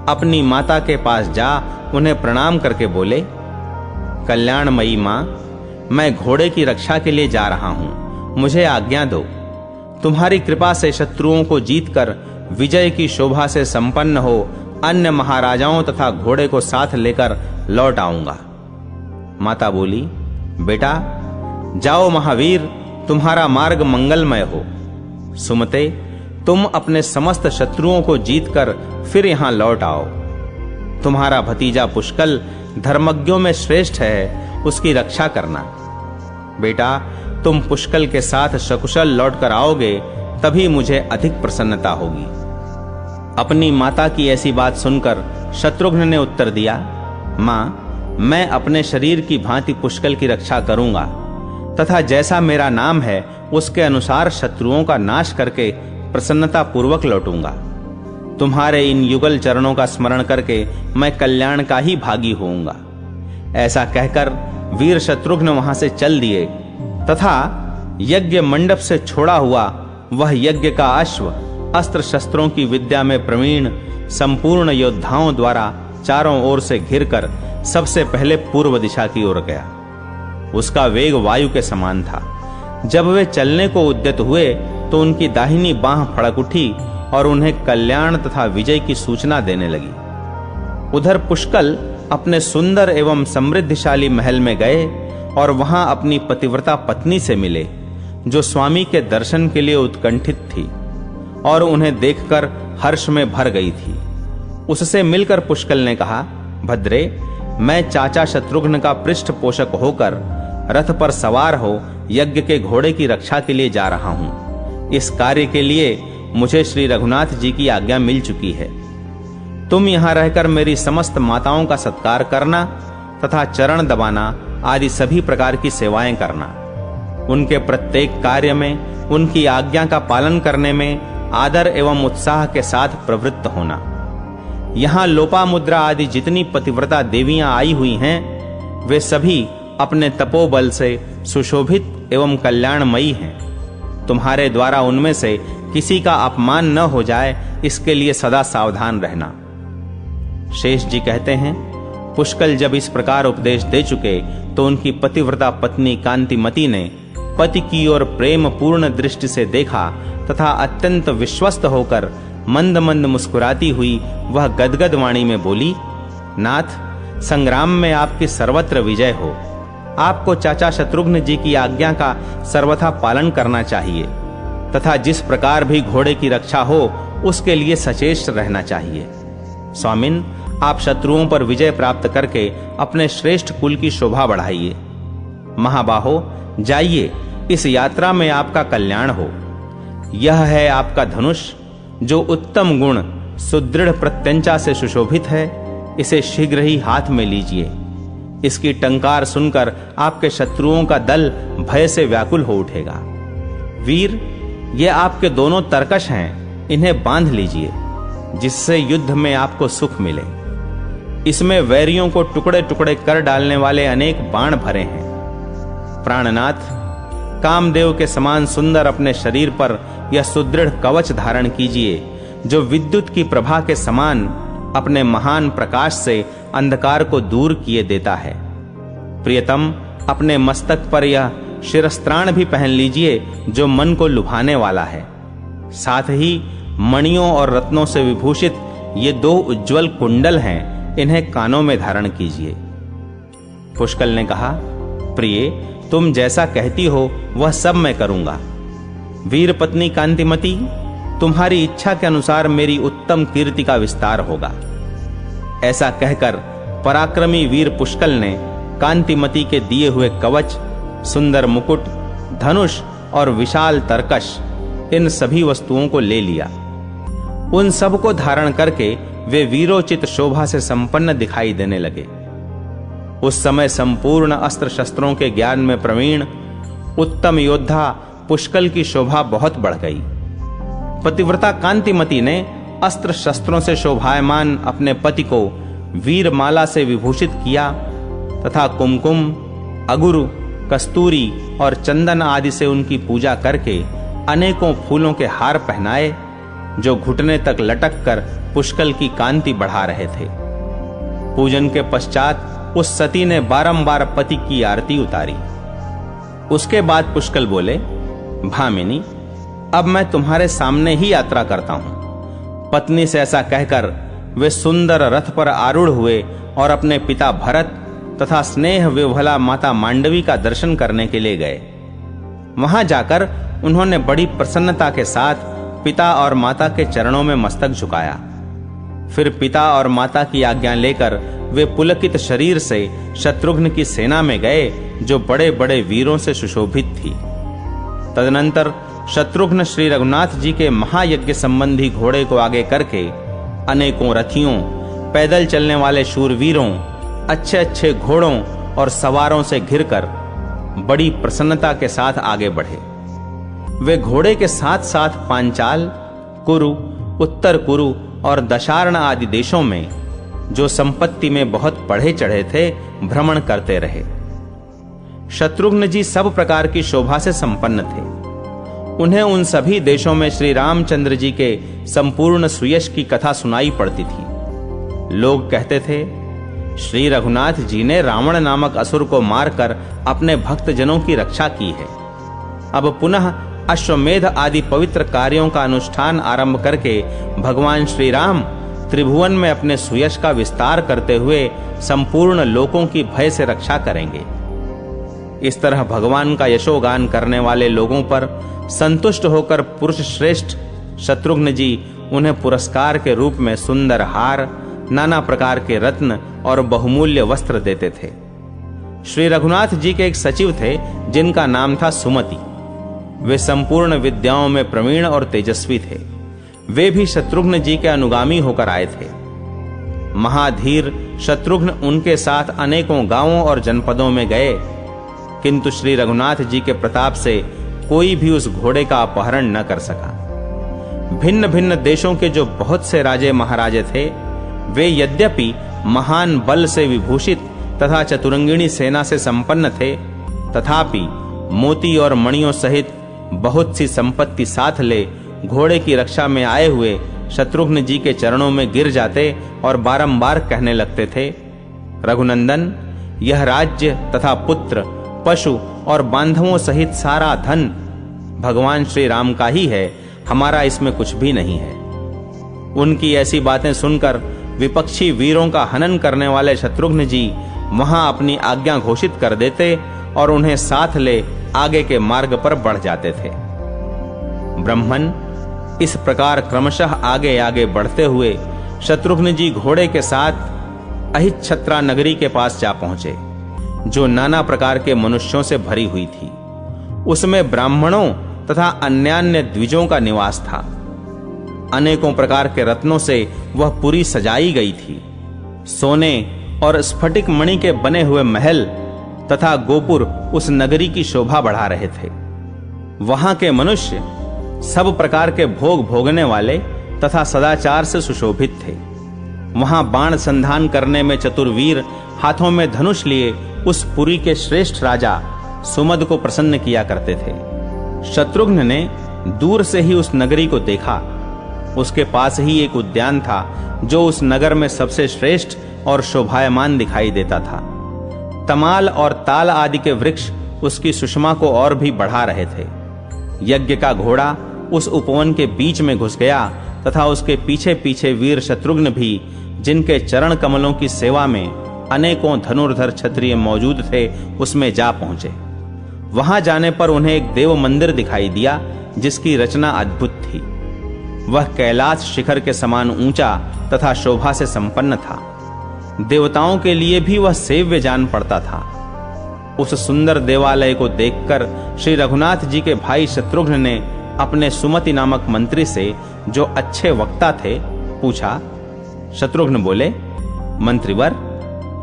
अपनी माता के पास जा उन्हें प्रणाम करके बोले, कल्याणमयी मां, मैं घोड़े की रक्षा के लिए जा रहा हूं, मुझे आज्ञा दो। तुम्हारी कृपा से शत्रुओं को जीतकर विजय की शोभा से संपन्न हो अन्य महाराजाओं तथा घोड़े को साथ लेकर लौट आऊंगा। माता बोली, बेटा जाओ महावीर, तुम्हारा मार्ग मंगलमय हो। सुमते, तुम अपने समस्त शत्रुओं को जीतकर फिर यहां लौट आओ। तुम्हारा भतीजा पुष्कल धर्मज्ञों में श्रेष्ठ है, उसकी रक्षा करना। बेटा, तुम पुष्कल के साथ सकुशल लौटकर आओगे तभी मुझे अधिक प्रसन्नता होगी। अपनी माता की ऐसी बात सुनकर शत्रुघ्न ने उत्तर दिया, मां, मैं अपने शरीर की भांति पुष्कल की रक्षा करूंगा तथा जैसा मेरा नाम है उसके अनुसार शत्रुओं का नाश करके प्रसन्नता पूर्वक लौटूंगा। तुम्हारे इन युगल चरणों का स्मरण करके मैं कल्याण का ही भागी होऊंगा। ऐसा कहकर वीर शत्रुघ्न वहां से चल दिए तथा यज्ञ मंडप से छोड़ा हुआ वह यज्ञ का अश्व अस्त्र शस्त्रों की विद्या में प्रवीण संपूर्ण योद्धाओं द्वारा चारों ओर से घिरकर सबसे पहले पूर्व दिशा की ओर गया। उसका वेग वायु के समान था। जब वे चलने को उद्यत हुए तो उनकी दाहिनी बांह फड़क उठी और उन्हें कल्याण तथा विजय की सूचना देने लगी। उधर पुष्कल अपने सुंदर एवं समृद्धिशाली महल में गए और वहां अपनी पतिव्रता पत्नी से मिले, जो स्वामी के दर्शन के लिए उत्कंठित थी और उन्हें देखकर हर्ष में भर गई थी। उससे मिलकर पुष्कल ने कहा, भद्रे, मैं चाचा शत्रुघ्न का पृष्ठ पोषक होकर रथ पर सवार हो यज्ञ के घोड़े की रक्षा के लिए जा रहा हूं। इस कार्य के लिए मुझे श्री रघुनाथ जी की आज्ञा मिल चुकी है। तुम यहां रहकर मेरी समस्त माताओं का सत्कार करना तथा चरण दबाना आदि सभी प्रकार की सेवाएं करना। उनके प्रत्येक कार्य में उनकी आज्ञा का पालन करने में आदर एवं उत्साह के साथ प्रवृत्त होना। यहां लोपामुद्रा आदि जितनी पतिव्रता देवियां आई हुई हैं, वे सभी अपने तपोबल से सुशोभित एवं कल्याणमयी हैं। तुम्हारे द्वारा उनमें से किसी का अपमान न हो जाए, इसके लिए सदा सावधान रहना। शेष जी कहते हैं, पुष्कल जब इस प्रकार उपदेश दे चुके तो उनकी पतिव्रता पत्नी कांतिमती ने पति की ओर प्रेम पूर्ण दृष्टि से देखा तथा अत्यंत विश्वस्त होकर मंद मंद मुस्कुराती हुई वह गदगद वाणी में बोली, नाथ, संग्राम में आपकी सर्वत्र विजय हो। आपको चाचा शत्रुघ्न जी की आज्ञा का सर्वथा पालन करना चाहिए तथा जिस प्रकार भी घोड़े की रक्षा हो उसके लिए सचेत रहना चाहिए। स्वामिन, आप शत्रुओं पर विजय प्राप्त करके अपने श्रेष्ठ कुल की शोभा बढ़ाइए। महाबाहो, जाइए, इस यात्रा में आपका कल्याण हो। यह है आपका धनुष, जो उत्तम गुण सुदृढ़ प्रत्यंचा से सुशोभित है। इसे शीघ्र ही हाथ में लीजिए। इसकी टंकार सुनकर आपके शत्रुओं का दल भय से व्याकुल हो उठेगा। वीर, ये आपके दोनों तरकश हैं, इन्हें बांध लीजिए, जिससे युद्ध में आपको सुख मिले। इसमें वैरियों को टुकड़े टुकड़े कर डालने वाले अनेक बाण भरे हैं। प्राणनाथ, कामदेव के समान सुंदर अपने शरीर पर यह सुदृढ़ कवच धारण कीजिए, जो विद्युत की प्रभा के समान अपने महान प्रकाश से अंधकार को दूर किए देता है। प्रियतम, अपने मस्तक पर यह शिरस्त्राण भी पहन लीजिए, जो मन को लुभाने वाला है। साथ ही मणियों और रत्नों से विभूषित ये 2 उज्जवल कुंडल हैं, इन्हें कानों में धारण कीजिए। पुष्कल ने कहा, प्रिय, तुम जैसा कहती हो वह सब मैं करूंगा। वीर पत्नी कांतिमती, तुम्हारी इच्छा के अनुसार मेरी उत्तम कीर्ति का विस्तार होगा। ऐसा कहकर पराक्रमी वीर पुष्कल ने कांतिमती के दिए हुए कवच, सुंदर मुकुट, धनुष और विशाल तरकश, इन सभी वस्तुओं को ले लिया। उन सब को धारण करके वे वीरोचित शोभा से संपन्न दिखाई देने लगे। उस समय संपूर्ण अस्त्र शस्त्रों के ज्ञान में प्रवीण उत्तम योद्धा पुष्कल की शोभा बहुत बढ़ गई। पतिव्रता कांतिमती ने अस्त्र शस्त्रों से शोभायमान अपने पति को वीरमाला से विभूषित किया तथा कुमकुम, अगुरु, कस्तूरी और चंदन आदि से उनकी पूजा करके अनेकों फूलों के हार पहनाए, जो घुटने तक लटक कर पुष्कल की कांति बढ़ा रहे थे। पूजन के पश्चात उस सती ने बारंबार पति की आरती उतारी। उसके बाद पुष्कल बोले, भामिनी, अब मैं तुम्हारे सामने ही यात्रा करता हूं। पत्नी से ऐसा कहकर वे सुंदर रथ पर आरूढ़ हुए और अपने पिता भरत तथा स्नेह विह्वला माता मांडवी का दर्शन करने के लिए गए। वहां जाकर उन्होंने बड़ी प्रसन्नता के साथ पिता और माता के चरणों में मस्तक झुकाया। फिर पिता और माता की आज्ञा लेकर वे पुलकित शरीर से शत्रुघ्न की सेना में गए, जो बड़े बड़े वीरों से सुशोभित थी। तदनंतर शत्रुघ्न श्री रघुनाथ जी के महायज्ञ संबंधी घोड़े को आगे करके अनेकों रथियों, पैदल चलने वाले शूरवीरों, अच्छे अच्छे घोड़ों और सवारों से घिरकर बड़ी प्रसन्नता के साथ आगे बढ़े। वे घोड़े के साथ साथ पांचाल, कुरु, उत्तर कुरु और दशार्ण आदि देशों में, जो संपत्ति में बहुत बढ़े चढ़े थे, भ्रमण करते रहे। शत्रुघ्न जी सब प्रकार की शोभा से संपन्न थे। उन्हें उन सभी देशों में श्री रामचंद्र जी के संपूर्ण सुयश की कथा सुनाई पड़ती थी। लोग कहते थे, श्री रघुनाथ जी ने रावण नामक असुर को मारकर अपने भक्तजनों की रक्षा की है। अब पुनः अश्वमेध आदि पवित्र कार्यों का अनुष्ठान आरंभ करके भगवान श्री राम त्रिभुवन में अपने सुयश का विस्तार करते हुए संपूर्ण लोकों की भय से रक्षा करेंगे। इस तरह भगवान का यशोगान करने वाले लोगों पर संतुष्ट होकर पुरुष श्रेष्ठ शत्रुघ्न जी उन्हें पुरस्कार के रूप में सुंदर हार, नाना प्रकार के रत्न और बहुमूल्य वस्त्र देते थे। श्री रघुनाथ जी के एक सचिव थे जिनका नाम था सुमति। वे संपूर्ण विद्याओं में प्रवीण और तेजस्वी थे। वे भी शत्रुघ्न जी के अनुगामी होकर आए थे। महाधीर शत्रुघ्न उनके साथ अनेकों गांवों और जनपदों में गए, किंतु श्री रघुनाथ जी के प्रताप से कोई भी उस घोड़े का अपहरण न कर सका। भिन्न भिन्न देशों के जो बहुत से राजे महाराजे थे, वे यद्यपि महान बल से विभूषित तथा चतुरंगिणी सेना से संपन्न थे, तथापि मोती और मणियों सहित बहुत सी संपत्ति साथ ले घोड़े की रक्षा में आए हुए शत्रुघ्न जी के चरणों में गिर जाते और बारंबार कहने लगते थे, रघुनंदन, यह राज्य तथा पुत्र, पशु और बांधवों सहित सारा धन भगवान श्री राम का ही है, हमारा इसमें कुछ भी नहीं है। उनकी ऐसी बातें सुनकर विपक्षी वीरों का हनन करने वाले शत्रुघ्न जी वहां अपनी आज्ञा घोषित कर देते और उन्हें साथ ले आगे के मार्ग पर बढ़ जाते थे। ब्रह्मन इस प्रकार क्रमशः आगे आगे बढ़ते हुए शत्रुघ्न जी घोड़े के साथ अहिच्छत्रा नगरी के पास जा पहुंचे, जो नाना प्रकार के मनुष्यों से भरी हुई थी। उसमें ब्राह्मणों तथा अन्यान्य द्विजों का निवास था। अनेकों प्रकार के रत्नों से वह पूरी सजाई गई थी। सोने और स्फटिक मणि के बने हुए महल तथा गोपुर उस नगरी की शोभा बढ़ा रहे थे। वहां के मनुष्य सब प्रकार के भोग भोगने वाले तथा सदाचार से सुशोभित थे। वहां बाण संधान करने में चतुरवीर हाथों में धनुष लिए उस पुरी के श्रेष्ठ राजा सुमद को प्रसन्न किया करते थे। शत्रुघ्न ने दूर से ही उस नगरी को देखा। उसके पास ही एक उद्यान था जो उस नगर में सबसे श्रेष्ठ और शोभायमान दिखाई देता था। तमाल और ताल आदि के वृक्ष उसकी सुषमा को और भी बढ़ा रहे थे। यज्ञ का घोड़ा उस उपवन के बीच में घुस गया तथा उसके पीछे पीछे वीर शत्रुघ्न भी, जिनके चरण कमलों की सेवा में अनेकों धनुर्धर क्षत्रिय मौजूद थे, उसमें जा पहुंचे। वहां जाने पर उन्हें एक देव मंदिर दिखाई दिया जिसकी रचना अद्भुत थी। वह कैलाश शिखर के समान ऊंचा तथा शोभा से संपन्न था। देवताओं के लिए भी वह सेव्य जान पड़ता था। उस सुंदर देवालय को देखकर श्री रघुनाथ जी के भाई शत्रुघ्न ने अपने सुमति नामक मंत्री से, जो अच्छे वक्ता थे, पूछा। शत्रुघ्न बोले, मंत्रीवर,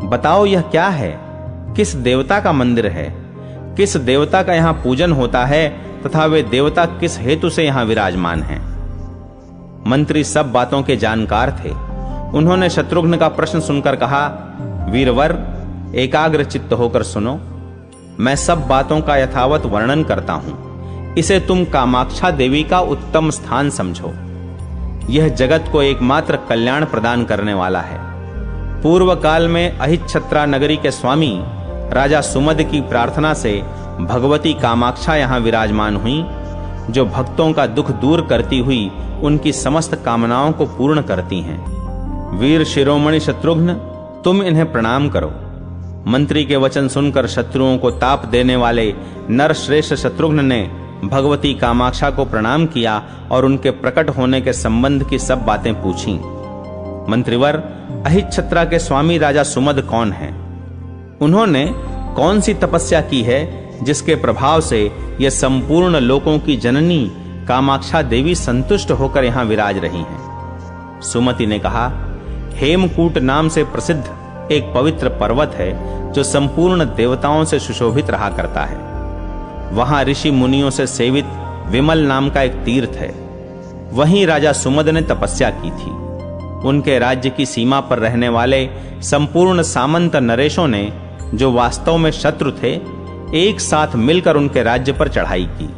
बताओ यह क्या है? किस देवता का मंदिर है? किस देवता का यहाँ पूजन होता है तथा वे देवता किस हेतु से यहाँ विराजमान हैं? मंत्री सब बातों के जानकार थे। उन्होंने शत्रुघ्न का प्रश्न सुनकर कहा, वीरवर, एकाग्र चित्त होकर सुनो। मैं सब बातों का यथावत वर्णन करता हूं। इसे तुम कामाक्षा देवी का उत्तम स्थान समझो। यह जगत को एकमात्र कल्याण प्रदान करने वाला है। पूर्व काल में अहिच्छत्रा नगरी के स्वामी राजा सुमद की प्रार्थना से भगवती कामाक्षा यहाँ विराजमान हुई, जो भक्तों का दुख दूर करती हुई उनकी समस्त कामनाओं को पूर्ण करती हैं। वीर शिरोमणि शत्रुघ्न, तुम इन्हें प्रणाम करो। मंत्री के वचन सुनकर शत्रुओं को ताप देने वाले नरश्रेष्ठ शत्रुघ्न ने भगवती कामाक्षा को प्रणाम किया और उनके प्रकट होने के संबंध की सब बातें पूछीं। मंत्रीवर, अहिच्छत्रा के स्वामी राजा सुमद कौन हैं? उन्होंने कौन सी तपस्या की है जिसके प्रभाव से यह संपूर्ण लोकों की जननी कामाक्षा देवी संतुष्ट होकर यहां विराज रही हैं? सुमति ने कहा, हेमकूट नाम से प्रसिद्ध एक पवित्र पर्वत है जो संपूर्ण देवताओं से सुशोभित रहा करता है। वहां ऋषि मुनियों से सेवित विमल नाम का एक तीर्थ है। वहीं राजा सुमद ने तपस्या की थी। उनके राज्य की सीमा पर रहने वाले संपूर्ण सामंत नरेशों ने, जो वास्तव में शत्रु थे, एक साथ मिलकर उनके राज्य पर चढ़ाई की।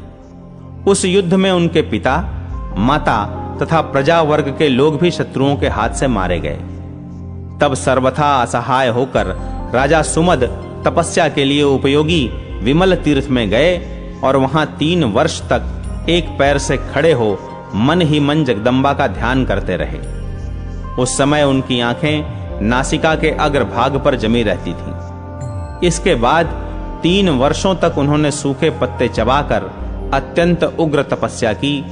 उस युद्ध में उनके पिता, माता तथा प्रजा वर्ग के लोग भी शत्रुओं के हाथ से मारे गए। तब सर्वथा असहाय होकर राजा सुमद तपस्या के लिए उपयोगी विमल तीर्थ में गए और वहां 3 वर्ष तक एक पैर से खड़े हो मन ही मन जगदम्बा का ध्यान करते रहे। उस समय उनकी आंखें नासिका के अग्रभाग पर जमी रहती थीं। इसके बाद 3 वर्षों तक उन्होंने सूखे पत्ते चबाकर अत्यंत उग्र तपस्या की,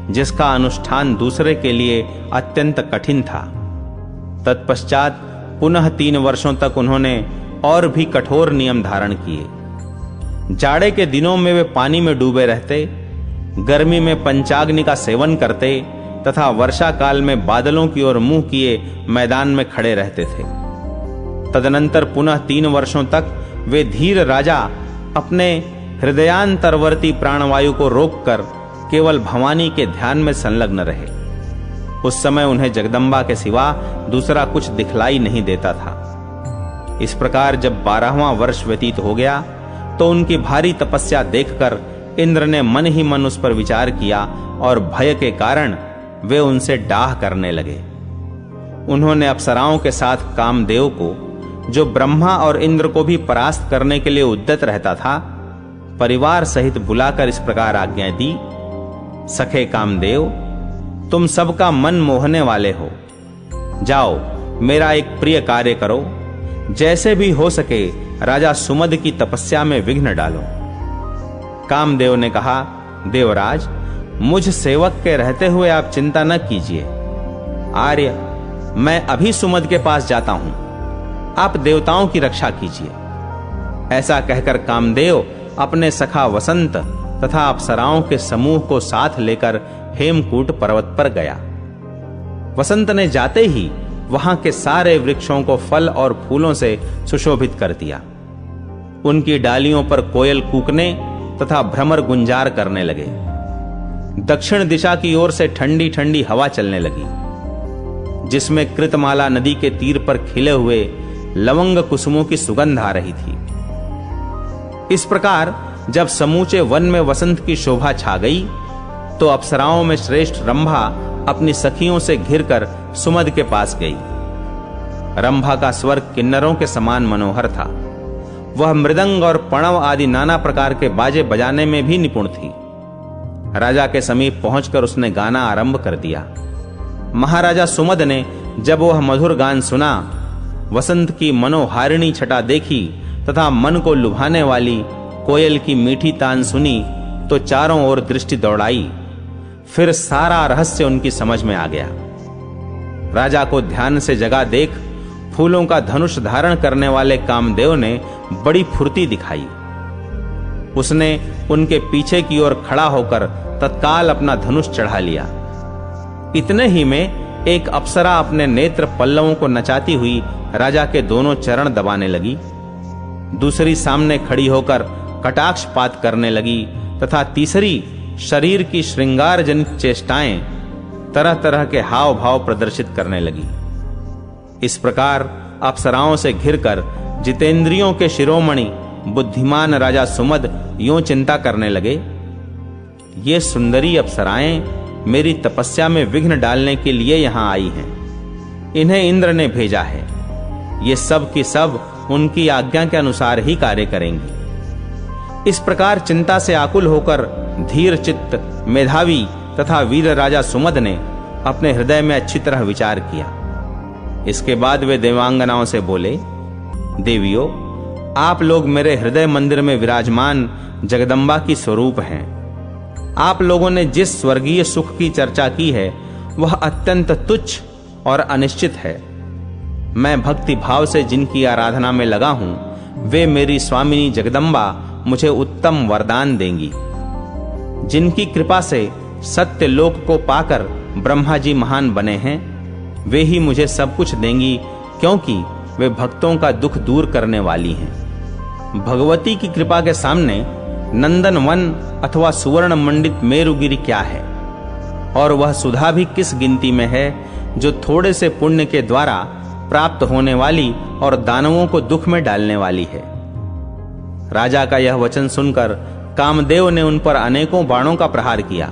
जिसका अनुष्ठान दूसरे के लिए अत्यंत कठिन था। तत्पश्चात पुनः 3 वर्षों तक उन्होंने और भी कठोर नियम धारण किए। जाड़े के दिनों में वे पानी में डूबे रहते, गर्मी में पंचाग्नि का सेवन करते तथा वर्षा काल में बादलों की ओर मुंह किए मैदान में खड़े रहते थे। तदनंतर पुनः 3 वर्षों तक वे धीर राजा अपने हृदयांतरवर्ती प्राणवायु को रोककर केवल भवानी के ध्यान में संलग्न रहे। उस समय उन्हें जगदम्बा के सिवा दूसरा कुछ दिखलाई नहीं देता था। इस प्रकार जब 12वां वर्ष व्यतीत हो गया तो उनकी भारी तपस्या देखकर इंद्र ने मन ही मन उस पर विचार किया और भय के कारण वे उनसे डाह करने लगे। उन्होंने अप्सराओं के साथ कामदेव को, जो ब्रह्मा और इंद्र को भी परास्त करने के लिए उद्यत रहता था, परिवार सहित बुलाकर इस प्रकार आज्ञा दी। सखे कामदेव, तुम सबका मन मोहने वाले हो। जाओ, मेरा एक प्रिय कार्य करो। जैसे भी हो सके राजा सुमद की तपस्या में विघ्न डालो। कामदेव ने कहा, देवराज, मुझ सेवक के रहते हुए आप चिंता न कीजिए। आर्य, मैं अभी सुमद के पास जाता हूं, आप देवताओं की रक्षा कीजिए। ऐसा कहकर कामदेव अपने सखा वसंत तथा अप्सराओं के समूह को साथ लेकर हेमकूट पर्वत पर गया। वसंत ने जाते ही वहां के सारे वृक्षों को फल और फूलों से सुशोभित कर दिया। उनकी डालियों पर कोयल कूकने तथा भ्रमर गुंजार करने लगे। दक्षिण दिशा की ओर से ठंडी ठंडी हवा चलने लगी, जिसमें कृतमाला नदी के तीर पर खिले हुए लवंग कुसुमों की सुगंध आ रही थी। इस प्रकार जब समूचे वन में वसंत की शोभा छा गई तो अप्सराओं में श्रेष्ठ रंभा अपनी सखियों से घिरकर सुमद के पास गई। रंभा का स्वर किन्नरों के समान मनोहर था। वह मृदंग और पणव आदि नाना प्रकार के बाजे बजाने में भी निपुण थी। राजा के समीप पहुंचकर उसने गाना आरंभ कर दिया। महाराजा सुमद ने जब वह मधुर गान सुना, वसंत की मनोहारिणी छटा देखी तथा मन को लुभाने वाली कोयल की मीठी तान सुनी तो चारों ओर दृष्टि दौड़ाई। फिर सारा रहस्य उनकी समझ में आ गया। राजा को ध्यान से जगा देख फूलों का धनुष धारण करने वाले कामदेव ने बड़ी फुर्ती दिखाई। उसने उनके पीछे की ओर खड़ा होकर तत्काल अपना धनुष चढ़ा लिया। इतने ही में एक अप्सरा अपने नेत्र पल्लवों को नचाती हुई राजा के दोनों चरण दबाने लगी। दूसरी सामने खड़ी होकर कटाक्षपात करने लगी तथा तीसरी शरीर की श्रृंगार जनित चेष्टाएं, तरह तरह के हाव भाव प्रदर्शित करने लगी। इस प्रकार अप्सराओं से घिरकर जितेंद्रियों के शिरोमणि बुद्धिमान राजा सुमद यूं चिंता करने लगे, ये सुंदरी अप्सराएं मेरी तपस्या में विघ्न डालने के लिए यहां आई हैं। इन्हें इंद्र ने भेजा है। ये सब की सब उनकी आज्ञा के अनुसार ही कार्य करेंगी। इस प्रकार चिंता से आकुल होकर धीर चित्त, मेधावी तथा वीर राजा सुमद ने अपने हृदय में अच्छी तरह विचार किया। इसके बाद वे देवांगनाओं से बोले, देवियों, आप लोग मेरे हृदय मंदिर में विराजमान जगदम्बा की स्वरूप हैं। आप लोगों ने जिस स्वर्गीय सुख की चर्चा की है वह अत्यंत तुच्छ और अनिश्चित है। मैं भक्ति भाव से जिनकी आराधना में लगा हूं, वे मेरी स्वामिनी जगदम्बा मुझे उत्तम वरदान देंगी। जिनकी कृपा से सत्य लोक को पाकर ब्रह्मा जी महान बने हैं, वे ही मुझे सब कुछ देंगी, क्योंकि वे भक्तों का दुख दूर करने वाली हैं। भगवती की कृपा के सामने नंदन वन अथवा सुवर्ण मंडित मेरुगिरी क्या है, और वह सुधा भी किस गिनती में है, जो थोड़े से पुण्य के द्वारा प्राप्त होने वाली और दानवों को दुख में डालने वाली है। राजा का यह वचन सुनकर कामदेव ने उन पर अनेकों बाणों का प्रहार किया,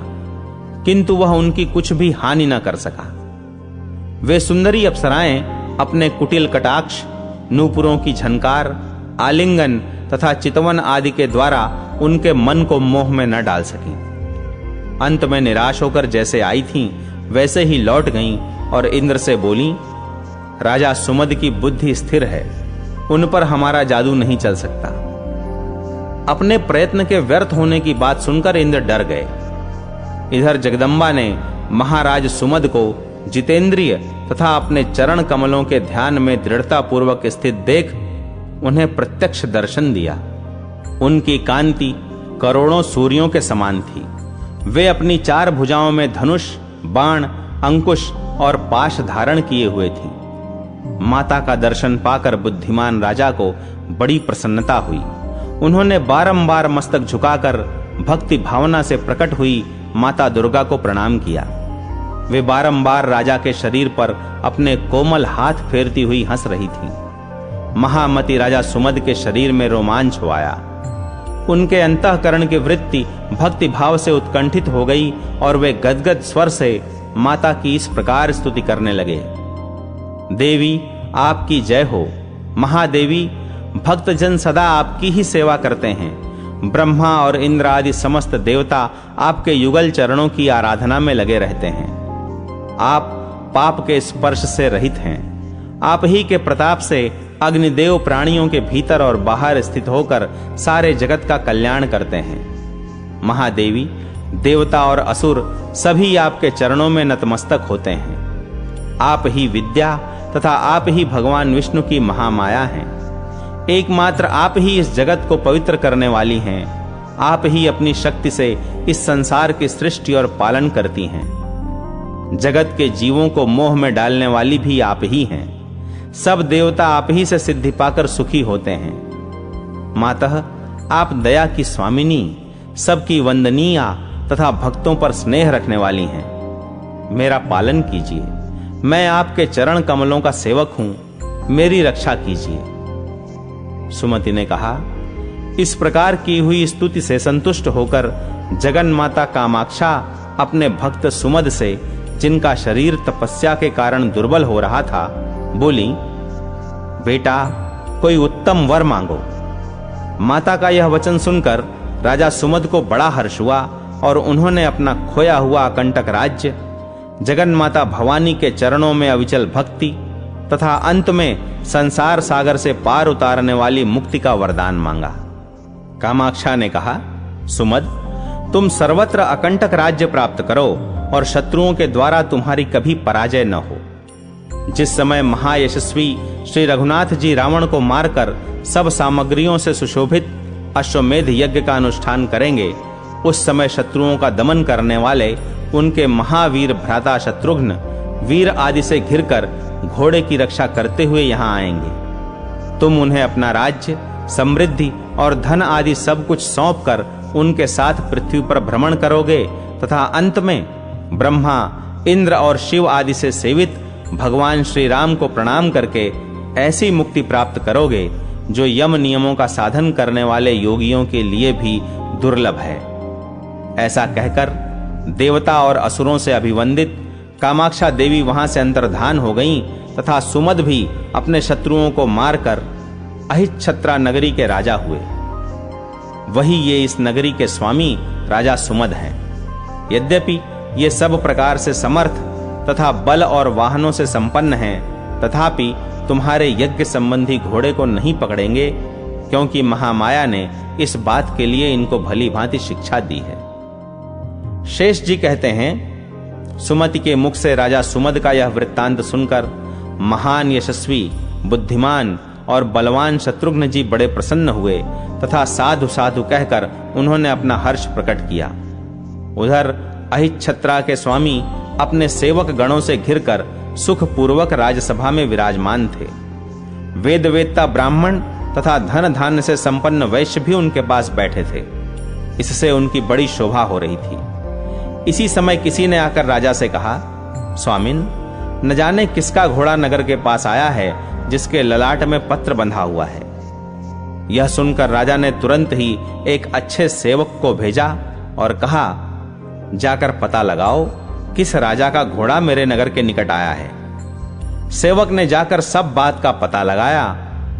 किंतु वह उनकी कुछ भी हानि न कर सका। वे सुंदरी अप्सराएं अपने कुटिल कटाक्ष, नूपुरों की झनकार, आलिंगन तथा चितवन आदि के द्वारा उनके मन को मोह में न डाल सकी। अंत में निराश होकर जैसे आई थीं, वैसे ही लौट गईं और इंद्र से बोलीं, राजा सुमद की बुद्धि स्थिर है, उन पर हमारा जादू नहीं चल सकता। अपने प्रयत्न के व्यर्थ होने की बात सुनकर इंद्र डर गए। इधर जगदम्बा ने महाराज सुमद को जितेंद्रिय तथा अपने चरण कमलों के ध्यान में दृढ़ता पूर्वक स्थित देख उन्हें प्रत्यक्ष दर्शन दिया। उनकी कांति करोड़ों सूर्यों के समान थी। वे अपनी 4 भुजाओं में धनुष, बाण, अंकुश और पाश धारण किए हुए थी। माता का दर्शन पाकर बुद्धिमान राजा को बड़ी प्रसन्नता हुई। उन्होंने बारंबार मस्तक झुकाकर भक्ति भावना से प्रकट हुई माता दुर्गा को प्रणाम किया। वे बारंबार राजा के शरीर पर अपने कोमल हाथ फेरती हुई हंस रही थी। महामती राजा सुमद के शरीर में रोमांच हो आया। उनके अंतःकरण की वृत्ति भक्ति भाव से उत्कंठित हो गई और वे गदगद स्वर से माता की इस प्रकार स्तुति करने लगे। देवी, आपकी जय हो। महादेवी, भक्तजन सदा आपकी ही सेवा करते हैं। ब्रह्मा और इंद्र आदि समस्त देवता आपके युगल चरणों की आराधना में लगे रहते हैं। आप पाप के स्पर्श से रहित हैं। आप ही के प्रताप से अग्निदेव प्राणियों के भीतर और बाहर स्थित होकर सारे जगत का कल्याण करते हैं। महादेवी, देवता और असुर सभी आपके चरणों में नतमस्तक होते हैं। आप ही विद्या तथा आप ही भगवान विष्णु की महामाया हैं। एकमात्र आप ही इस जगत को पवित्र करने वाली हैं। आप ही अपनी शक्ति से इस संसार की सृष्टि और पालन करती हैं। जगत के जीवों को मोह में डालने वाली भी आप ही हैं। सब देवता आप ही से सिद्धि पाकर सुखी होते हैं। मातः, आप दया की स्वामिनी, सबकी वंदनीय तथा भक्तों पर स्नेह रखने वाली हैं। मेरा पालन कीजिए। मैं आपके चरण कमलों का सेवक हूं। मेरी रक्षा कीजिए। सुमति ने कहा, इस प्रकार की हुई स्तुति से संतुष्ट होकर जगन माता कामाक्षा अपने भक्त सुमद से, जिनका शरीर तपस्या के कारण दुर्बल हो रहा था, बोली, बेटा, कोई उत्तम वर मांगो। माता का यह वचन सुनकर राजा सुमद को बड़ा हर्ष हुआ और उन्होंने अपना खोया हुआ अकंटक राज्य, जगन माता भवानी के चरणों में अविचल भक्ति तथा अंत में संसार सागर से पार उतारने वाली मुक्ति का वरदान मांगा। कामाक्षा ने कहा, सुमद, तुम सर्वत्र अकंटक राज्य प्राप्त करो और शत्रुओं के द्वारा तुम्हारी कभी पराजय न हो। जिस समय महायशस्वी श्री रघुनाथ जी रावण को मारकर सब सामग्रियों से सुशोभित अश्वमेध यज्ञ का अनुष्ठान करेंगे, उस समय शत्रुओं का दमन करने वाले उनके महावीर भ्राता शत्रुघ्न वीर आदि से घिरकर घोड़े की रक्षा करते हुए यहाँ आएंगे। तुम उन्हें अपना राज्य, समृद्धि और धन आदि सब कुछ सौंपकर उनके साथ पृथ्वी पर भ्रमण करोगे तथा अंत में ब्रह्मा, इंद्र और शिव आदि से सेवित भगवान श्री राम को प्रणाम करके ऐसी मुक्ति प्राप्त करोगे जो यम नियमों का साधन करने वाले योगियों के लिए भी दुर्लभ है। ऐसा कहकर देवता और असुरों से अभिवंदित कामाक्षा देवी वहां से अंतर्धान हो गईं तथा सुमद भी अपने शत्रुओं को मारकर अहिच्छत्रा नगरी के राजा हुए। वही ये इस नगरी के स्वामी राजा सुमद हैं। यद्यपि ये सब प्रकार से समर्थ तथा बल और वाहनों से संपन्न हैं, तथापि तुम्हारे यज्ञ संबंधी घोड़े को नहीं पकड़ेंगे, क्योंकि महामाया ने इस बात के लिए इनको भली भांति शिक्षा दी है। शेष जी कहते हैं, सुमति के मुख से राजा सुमद का यह वृत्तांत सुनकर महान यशस्वी, बुद्धिमान और बलवान शत्रुघ्न जी बड़े प्रसन्न हुए तथा साधु साधु कहकर उन्होंने अपना हर्ष प्रकट किया। उधर अहिच्छत्रा के स्वामी अपने सेवक गणों से घिरकर सुखपूर्वक राजसभा में विराजमान थे। वेद वेदता ब्राह्मण तथा धन धान्य से संपन्न वैश्य भी उनके पास बैठे थे। इससे उनकी बड़ी शोभा हो रही थी। इसी समय किसी ने आकर राजा से कहा, स्वामिन, न जाने किसका घोड़ा नगर के पास आया है जिसके ललाट में पत्र बंधा हुआ है। यह सुनकर राजा ने तुरंत ही एक अच्छे सेवक को भेजा और कहा, जाकर पता लगाओ किस राजा का घोड़ा मेरे नगर के निकट आया है। सेवक ने जाकर सब बात का पता लगाया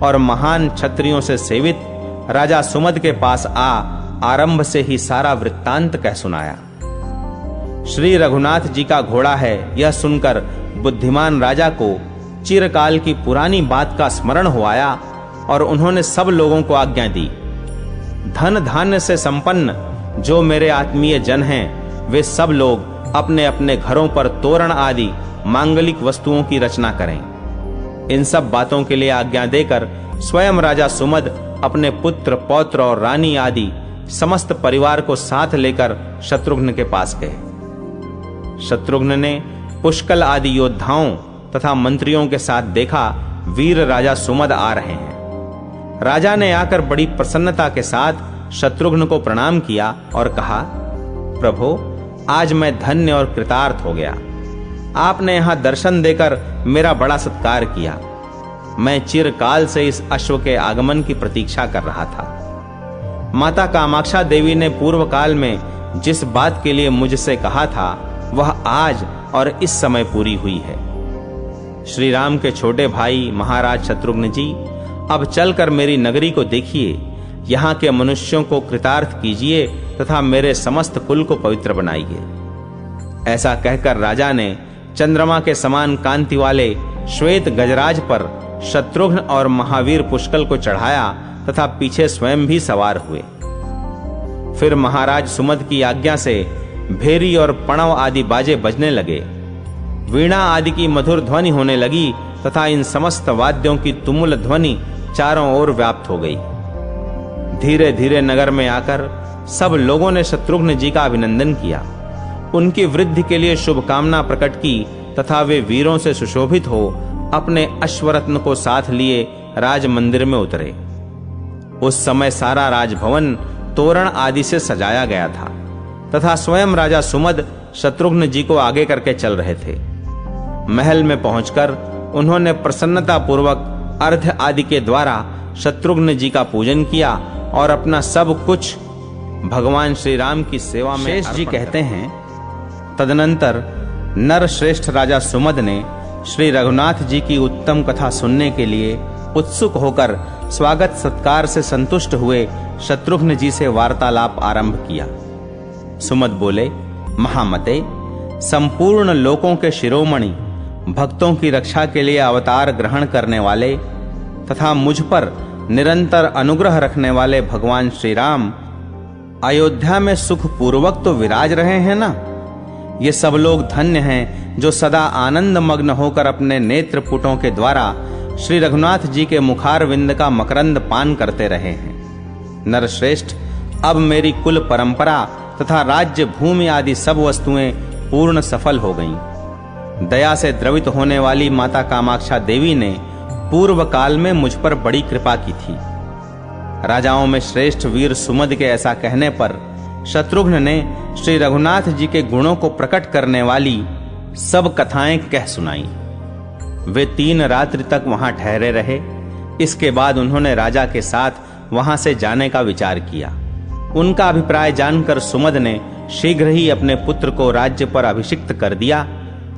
और महान क्षत्रियों से सेवित राजा सुमद के पास आरंभ से ही सारा वृत्तांत कह सुनाया। श्री रघुनाथ जी का घोड़ा है, यह सुनकर बुद्धिमान राजा को चिरकाल की पुरानी बात का स्मरण हो आया और उन्होंने सब लोगों को आज्ञा दी, धन धान्य से संपन्न जो मेरे आत्मीय जन हैं, वे सब लोग अपने अपने घरों पर तोरण आदि मांगलिक वस्तुओं की रचना करें। इन सब बातों के लिए आज्ञा देकर स्वयं राजा सुमद अपने पुत्र, पौत्र और रानी आदि समस्त परिवार को साथ लेकर शत्रुघ्न के पास गए। शत्रुघ्न ने पुष्कल आदि योद्धाओं तथा मंत्रियों के साथ देखा वीर राजा सुमद आ रहे हैं। राजा ने आकर बड़ी प्रसन्नता के साथ शत्रुघ्न को प्रणाम किया और कहा, प्रभो, आज मैं धन्य और कृतार्थ हो गया। आपने यहां दर्शन देकर मेरा बड़ा सत्कार किया। मैं चिरकाल से इस अश्व के आगमन की प्रतीक्षा कर रहा था। माता कामाक्षा देवी ने पूर्व काल में जिस बात के लिए मुझसे कहा था वह आज और इस समय पूरी हुई है। श्री राम के छोटे भाई महाराज शत्रुघ्न जी, अब चलकर मेरी नगरी को देखिए, यहाँ के मनुष्यों को कृतार्थ कीजिए तथा मेरे समस्त कुल को पवित्र बनाइए। ऐसा कहकर राजा ने चंद्रमा के समान कांति वाले श्वेत गजराज पर शत्रुघ्न और महावीर पुष्कल को चढ़ाया तथा पीछे स्वयं भी सवार हुए। फिर महाराज सुमद की आज्ञा से भेरी और पणव आदि बाजे बजने लगे, वीणा आदि की मधुर ध्वनि होने लगी तथा इन समस्त वाद्यों की तुमुल ध्वनि चारों ओर व्याप्त हो गई। धीरे धीरे नगर में आकर सब लोगों ने शत्रुघ्न जी का अभिनंदन किया, उनकी वृद्धि के लिए शुभकामना प्रकट की तथा वे वीरों से सुशोभित हो अपने अश्वरत्न को साथ लिए राज मंदिर में उतरे। उस समय सारा राजभवन तोरण आदि से सजाया गया था तथा स्वयं राजा सुमद शत्रुघ्न जी को आगे करके चल रहे थे। महल में पहुंचकर उन्होंने प्रसन्नता पूर्वक अर्घ्य आदि के द्वारा शत्रुघ्न जी का पूजन किया और अपना सब कुछ भगवान श्री राम की सेवा में शेष जी कहते हैं, तदनंतर नर श्रेष्ठ राजा सुमद ने श्री रघुनाथ जी की उत्तम कथा सुनने के लिए उत्सुक होकर स्वागत सत्कार से संतुष्ट हुए शत्रुघ्न जी से वार्तालाप आरंभ किया। सुमद बोले, महामते, संपूर्ण लोकों के शिरोमणि, भक्तों की रक्षा के लिए अवतार ग्रहण करने वाले तथा मुझ पर निरंतर अनुग्रह रखने वाले भगवान श्री राम अयोध्या में सुख पूर्वक तो विराज रहे हैं ना। ये सब लोग धन्य हैं जो सदा आनंद मग्न होकर अपने नेत्र पुटों के द्वारा श्री रघुनाथ जी के मुखारविंद का मकरंद पान करते रहे हैं। नरश्रेष्ठ, अब मेरी कुल परंपरा तथा राज्य भूमि आदि सब वस्तुएं पूर्ण सफल हो गईं। दया से द्रवित होने वाली माता कामाक्षा देवी ने पूर्व काल में मुझ पर बड़ी कृपा की थी। राजाओं में श्रेष्ठ वीर सुमद के ऐसा कहने पर शत्रुघ्न ने श्री रघुनाथ जी के गुणों को प्रकट करने वाली सब कथाएं कह सुनाई। वे 3 रात्रि तक वहां ठहरे रहे। इसके बाद उन्होंने राजा के साथ वहां से जाने का विचार किया। उनका अभिप्राय जानकर सुमद ने शीघ्र ही अपने पुत्र को राज्य पर अभिषिक्त कर दिया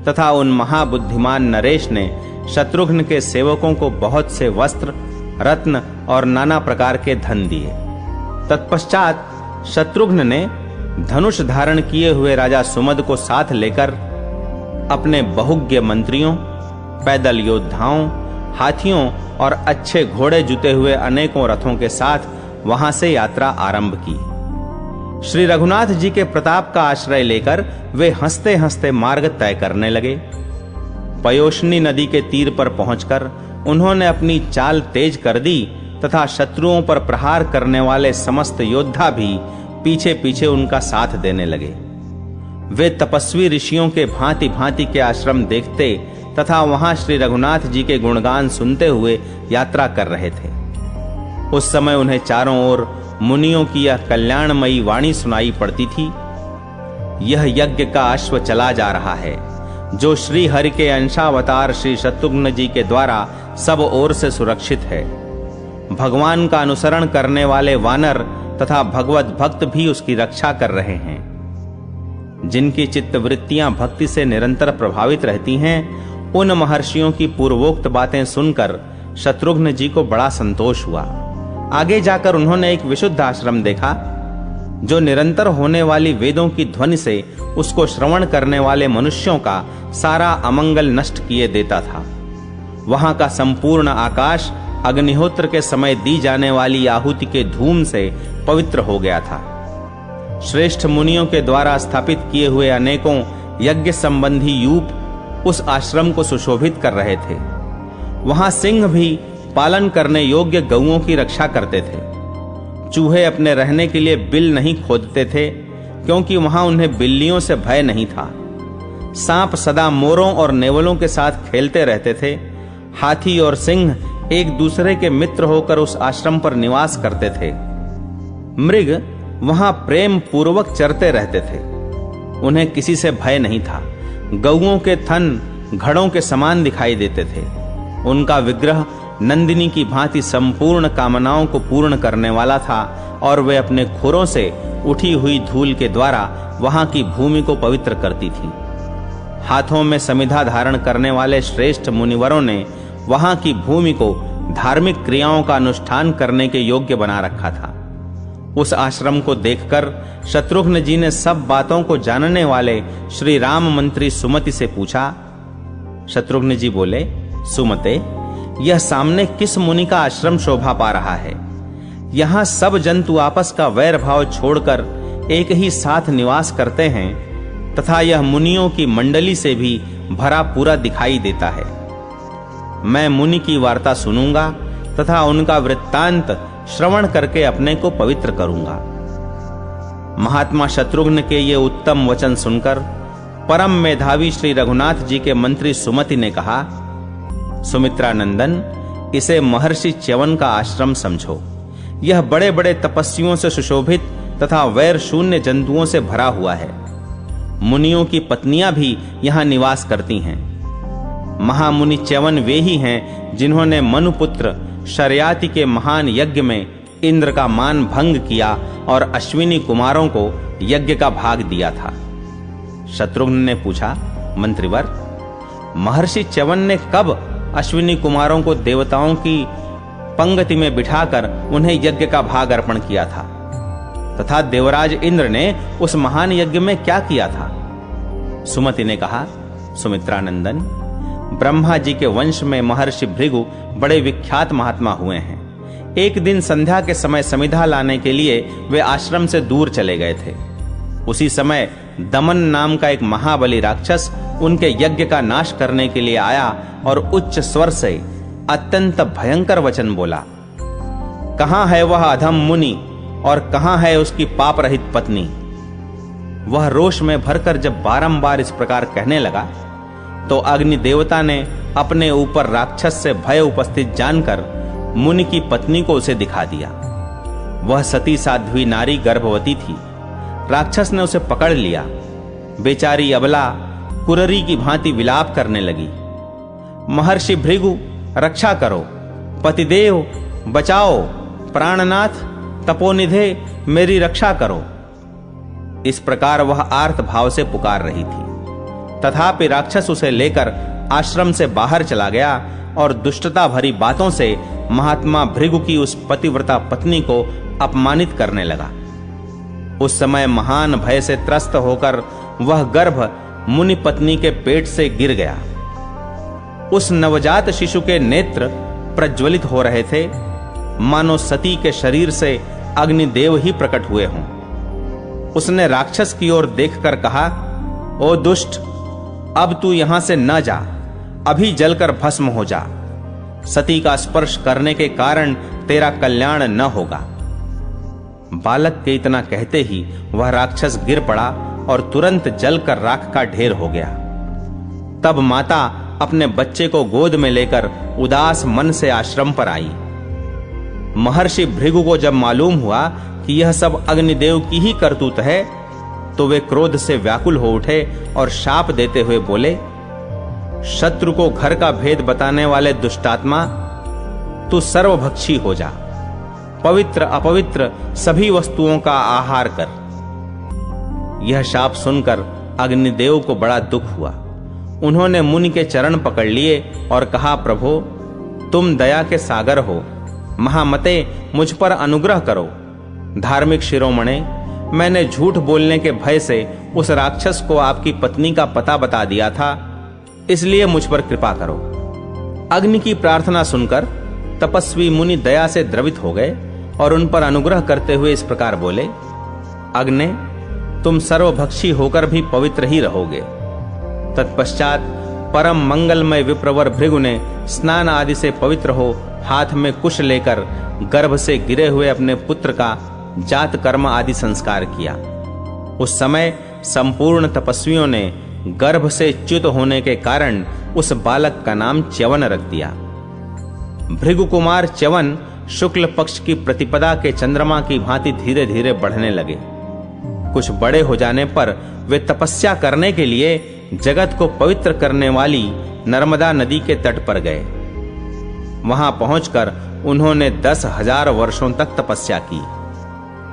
तथा उन महाबुद्धिमान नरेश ने शत्रुघ्न के सेवकों को बहुत से वस्त्र, रत्न और नाना प्रकार के धन दिए। तत्पश्चात शत्रुघ्न ने धनुष धारण किए हुए राजा सुमद को साथ लेकर अपने बहुज्ञ मंत्रियों, पैदल योद्धाओं, हाथियों और अच्छे घोड़े जुते हुए अनेकों रथों के साथ वहां से यात्रा आरंभ की। श्री रघुनाथ जी के प्रताप का आश्रय लेकर वे हंसते हंसते मार्ग तय करने लगे। पयोष्णी नदी के तीर पर पहुंचकर उन्होंने अपनी चाल तेज कर दी तथा शत्रुओं पर प्रहार करने वाले समस्त योद्धा भी पीछे पीछे उनका साथ देने लगे। वे तपस्वी ऋषियों के भांति भांति के आश्रम देखते तथा वहां श्री रघुनाथ जी के गुणगान सुनते हुए यात्रा कर रहे थे। उस समय उन्हें चारों ओर मुनियों की यह कल्याणमयी वाणी सुनाई पड़ती थी, यह यज्ञ का अश्व चला जा रहा है जो श्री हरि के अंशावतार श्री शत्रुघ्न जी के द्वारा सब ओर से सुरक्षित है। भगवान का अनुसरण करने वाले वानर तथा भगवत भक्त भी उसकी रक्षा कर रहे हैं। जिनकी चित्तवृत्तियां भक्ति से निरंतर प्रभावित रहती हैं, उन महर्षियों की पूर्वोक्त बातें सुनकर शत्रुघ्न जी को बड़ा संतोष हुआ। आगे जाकर उन्होंने एक विशुद्ध आश्रम देखा जो निरंतर होने वाली वेदों की ध्वनि से उसको श्रवण करने वाले मनुष्यों का सारा अमंगल नष्ट किए देता था। वहां का संपूर्ण आकाश अग्निहोत्र के समय दी जाने वाली आहुति के धूम से पवित्र हो गया था। श्रेष्ठ मुनियों के द्वारा स्थापित किए हुए अनेकों यज्ञ संबंधी यूप उस आश्रम को सुशोभित कर रहे थे। वहां सिंह भी पालन करने योग्य गौओं की रक्षा करते थे। चूहे अपने रहने के लिए बिल नहीं खोदते थे, क्योंकि वहां उन्हें बिल्लियों से भय नहीं था। सांप सदा मोरों और नेवलों के साथ खेलते रहते थे। हाथी और सिंह एक दूसरे के मित्र होकर उस आश्रम पर निवास करते थे। मृग वहां प्रेम पूर्वक चरते रहते थे। उन्हें किसी से भय नहीं था। गौओं के थन घड़ों के समान दिखाई देते थे। उनका विग्रह नंदिनी की भांति संपूर्ण कामनाओं को पूर्ण करने वाला था, और वे अपने खुरों से उठी हुई धूल के द्वारा वहां की भूमि को पवित्र करती थीं। हाथों में समिधा धारण करने वाले श्रेष्ठ मुनिवरों ने वहां की भूमि को धार्मिक क्रियाओं का अनुष्ठान करने के योग्य बना रखा था। उस आश्रम को देखकर शत्रुघ्न जी ने सब बातों को जानने वाले श्री राम मंत्री सुमति से पूछा। शत्रुघ्न जी बोले, सुमते, यह सामने किस मुनि का आश्रम शोभा पा रहा है? यहां सब जंतु आपस का वैर भाव छोड़कर एक ही साथ निवास करते हैं, तथा यह मुनियों की मंडली से भी भरा पूरा दिखाई देता है। मैं मुनि की वार्ता सुनूंगा तथा उनका वृत्तांत श्रवण करके अपने को पवित्र करूंगा। महात्मा शत्रुघ्न के ये उत्तम वचन सुनकर परम मेधावी श्री रघुनाथ जी के मंत्री सुमति ने कहा, सुमित्रा नंदन, इसे महर्षि च्यवन का आश्रम समझो। यह बड़े बड़े तपस्वियों से सुशोभित तथा वैर शून्य जंतुओं से भरा हुआ है। मुनियों की पत्नियां भी यहां निवास करती हैं। महामुनि च्यवन वे ही हैं जिन्होंने मनुपुत्र शर्याति के महान यज्ञ में इंद्र का मान भंग किया और अश्विनी कुमारों को यज्ञ का भाग दिया था। शत्रुघ्न ने पूछा, मंत्रिवर, महर्षि च्यवन ने कब अश्विनी कुमारों को देवताओं की पंक्ति में बिठाकर उन्हें यज्ञ का भाग अर्पण किया था, तथा देवराज इंद्र ने उस महान यज्ञ में क्या किया था? सुमति ने कहा, सुमित्रा नंदन, ब्रह्मा जी के वंश में महर्षि भृगु बड़े विख्यात महात्मा हुए हैं। एक दिन संध्या के समय समिधा लाने के लिए वे आश्रम से दूर चले गए थे। उसी समय दमन नाम का एक महाबली राक्षस उनके यज्ञ का नाश करने के लिए आया और उच्च स्वर से अत्यंत भयंकर वचन बोला। कहां है वह अधम मुनि और कहां है उसकी पाप रहित पत्नी? वह रोष में भरकर जब बारंबार इस प्रकार कहने लगा, तो अग्नि देवता ने अपने ऊपर राक्षस से भय उपस्थित जानकर मुनि की पत्नी को उसे दिखा दिया। वह सती साध्वी नारी गर्भवती थी। राक्षस ने उसे पकड़ लिया। बेचारी अबला कुररी की भांति विलाप करने लगी। महर्षि भृगु, रक्षा करो, पतिदेव बचाओ, प्राणनाथ तपोनिधे मेरी रक्षा करो। इस प्रकार वह आर्त भाव से पुकार रही थी। तथापि राक्षस उसे लेकर आश्रम से बाहर चला गया और दुष्टता भरी बातों से महात्मा भृगु की उस पतिव्रता पत्नी को अपमानित करने लगा। उस समय महान भय से त्रस्त होकर वह गर्भ मुनि पत्नी के पेट से गिर गया। उस नवजात शिशु के नेत्र प्रज्वलित हो रहे थे, मानो सती के शरीर से अग्निदेव ही प्रकट हुए हों। उसने राक्षस की ओर देखकर कहा, ओ दुष्ट, अब तू यहां से न जा, अभी जलकर भस्म हो जा। सती का स्पर्श करने के कारण तेरा कल्याण न होगा। बालक के इतना कहते ही वह राक्षस गिर पड़ा और तुरंत जलकर राख का ढेर हो गया। तब माता अपने बच्चे को गोद में लेकर उदास मन से आश्रम पर आई। महर्षि भृगु को जब मालूम हुआ कि यह सब अग्निदेव की ही करतूत है, तो वे क्रोध से व्याकुल हो उठे और शाप देते हुए बोले, शत्रु को घर का भेद बताने वाले दुष्टात्मा, तू सर्वभक्षी हो जा। पवित्र अपवित्र सभी वस्तुओं का आहार कर। यह शाप सुनकर अग्निदेव को बड़ा दुख हुआ। उन्होंने मुनि के चरण पकड़ लिए और कहा, प्रभो, तुम दया के सागर हो, महामते मुझ पर अनुग्रह करो। धार्मिक शिरोमणे, मैंने झूठ बोलने के भय से उस राक्षस को आपकी पत्नी का पता बता दिया था, इसलिए मुझ पर कृपा करो। अग्नि की प्रार्थना सुनकर तपस्वी मुनि दया से द्रवित हो गए और उन पर अनुग्रह करते हुए इस प्रकार बोले, अग्नि, तुम सर्वभक्षी होकर भी पवित्र ही रहोगे। तत्पश्चात परम मंगलमय विप्रवर भृगु ने स्नान आदि से पवित्र हो हाथ में कुश लेकर गर्भ से गिरे हुए अपने पुत्र का जात कर्म आदि संस्कार किया। उस समय संपूर्ण तपस्वियों ने गर्भ से च्युत होने के कारण उस बालक का नाम च्यवन रख दिया। भृगु कुमार च्यवन शुक्ल पक्ष की प्रतिपदा के चंद्रमा की भांति धीरे धीरे बढ़ने लगे। कुछ बड़े हो जाने पर वे तपस्या करने के लिए जगत को पवित्र करने वाली नर्मदा नदी के तट पर गए। वहां पहुंचकर उन्होंने 10,000 वर्षों तक तपस्या की।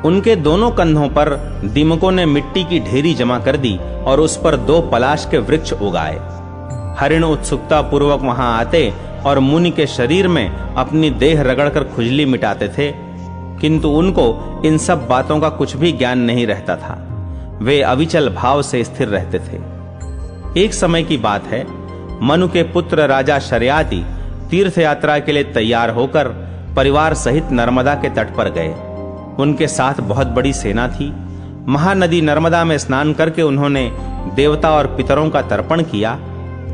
उनके दोनों कंधों पर दीमकों ने मिट्टी की ढेरी जमा कर दी और उस पर 2 पलाश के वृक्ष उगाए। हरिण उत्सुकता पूर्वक वहां आते और मुनि के शरीर में अपनी देह रगड़कर खुजली मिटाते थे, किंतु उनको इन सब बातों का कुछ भी ज्ञान नहीं रहता था। वे अविचल भाव से स्थिर रहते थे। एक समय की बात है, मनु के पुत्र राजा शर्याति तीर्थ यात्रा के लिए तैयार होकर परिवार सहित नर्मदा के तट पर गए। उनके साथ बहुत बड़ी सेना थी। महानदी नर्मदा में स्नान करके उन्होंने देवता और पितरों का तर्पण किया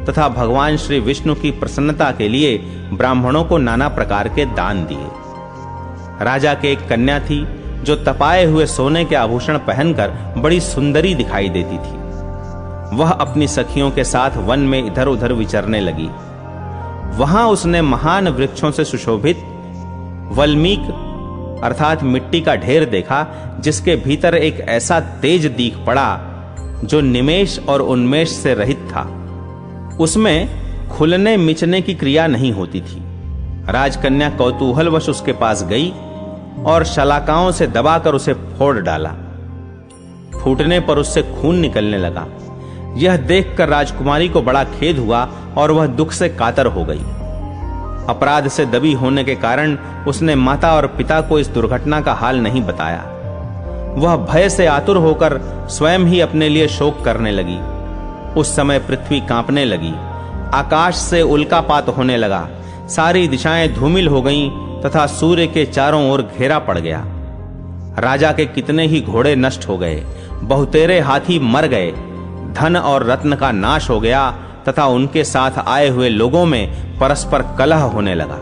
तथा भगवान श्री विष्णु की प्रसन्नता के लिए ब्राह्मणों को नाना प्रकार के दान दिए। राजा के एक कन्या थी जो तपाए हुए सोने के आभूषण पहनकर बड़ी सुंदरी दिखाई देती थी। वह अपनी सखियों के साथ वन में इधर उधर विचरने लगी। वहां उसने महान वृक्षों से सुशोभित वल्मीक अर्थात मिट्टी का ढेर देखा, जिसके भीतर एक ऐसा तेज दीख पड़ा जो निमेष और उन्मेष से रहित था। उसमें खुलने मिचने की क्रिया नहीं होती थी। राजकन्या कौतूहलवश उसके पास गई और शलाकाओं से दबाकर उसे फोड़ डाला। फूटने पर उससे खून निकलने लगा। यह देखकर राजकुमारी को बड़ा खेद हुआ और वह दुख से कातर हो गई। अपराध से दबी होने के कारण उसने माता और पिता को इस दुर्घटना का हाल नहीं बताया। वह भय से आतुर होकर स्वयं ही अपने लिए शोक करने लगी। उस समय पृथ्वी कांपने लगी, आकाश से उल्कापात होने लगा, सारी दिशाएं धूमिल हो गईं तथा सूर्य के चारों ओर घेरा पड़ गया। राजा के कितने ही घोड़े नष्ट हो गए, बहुतेरे हाथी मर गए, धन और रत्न का नाश हो गया तथा उनके साथ आए हुए लोगों में परस्पर कलह होने लगा।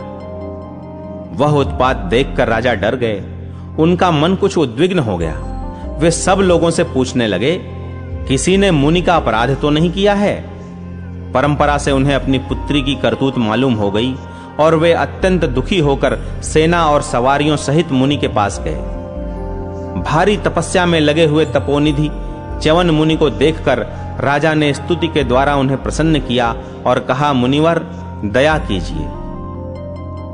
वह उत्पात देखकर राजा डर गए। उनका मन कुछ उद्विग्न हो गया। वे सब लोगों से पूछने लगे, किसी ने मुनि का अपराध तो नहीं किया है? परंपरा से उन्हें अपनी पुत्री की करतूत मालूम हो गई और वे अत्यंत दुखी होकर सेना और सवारियों सहित मुनि के पास गए। भारी तपस्या में लगे हुए तपोनिधि च्यवन मुनि को देखकर राजा ने स्तुति के द्वारा उन्हें प्रसन्न किया और कहा, मुनिवर दया कीजिए।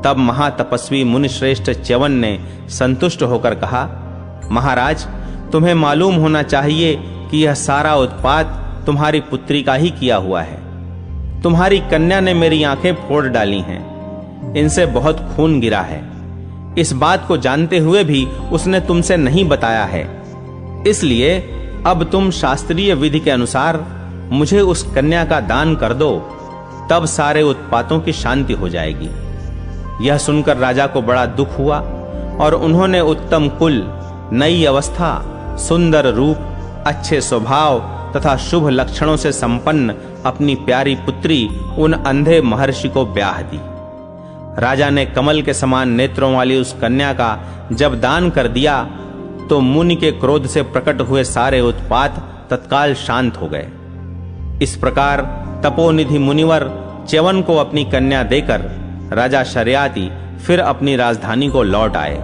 तब महातपस्वी मुनिश्रेष्ठ च्यवन ने संतुष्ट होकर कहा, महाराज, तुम्हें मालूम होना चाहिए कि यह सारा उत्पात तुम्हारी पुत्री का ही किया हुआ है। तुम्हारी कन्या ने मेरी आंखें फोड़ डाली हैं, इनसे बहुत खून गिरा है। इस बात को जानते हुए भी उसने तुमसे नहीं बताया है। इसलिए अब तुम शास्त्रीय विधि के अनुसार मुझे उस कन्या का दान कर दो, तब सारे उत्पातों की शांति हो जाएगी। यह सुनकर राजा को बड़ा दुख हुआ और उन्होंने उत्तम कुल, नई अवस्था, सुंदर रूप, अच्छे स्वभाव तथा शुभ लक्षणों से संपन्न अपनी प्यारी पुत्री उन अंधे महर्षि को ब्याह दी। राजा ने कमल के समान नेत्रों वाली उस कन्या का जब दान कर दिया तो मुनि के क्रोध से प्रकट हुए सारे उत्पात तत्काल शांत हो गए। इस प्रकार तपोनिधि मुनिवर च्यवन को अपनी कन्या देकर राजा शर्याति फिर अपनी राजधानी को लौट आए।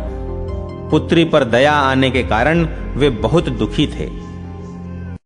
पुत्री पर दया आने के कारण वे बहुत दुखी थे।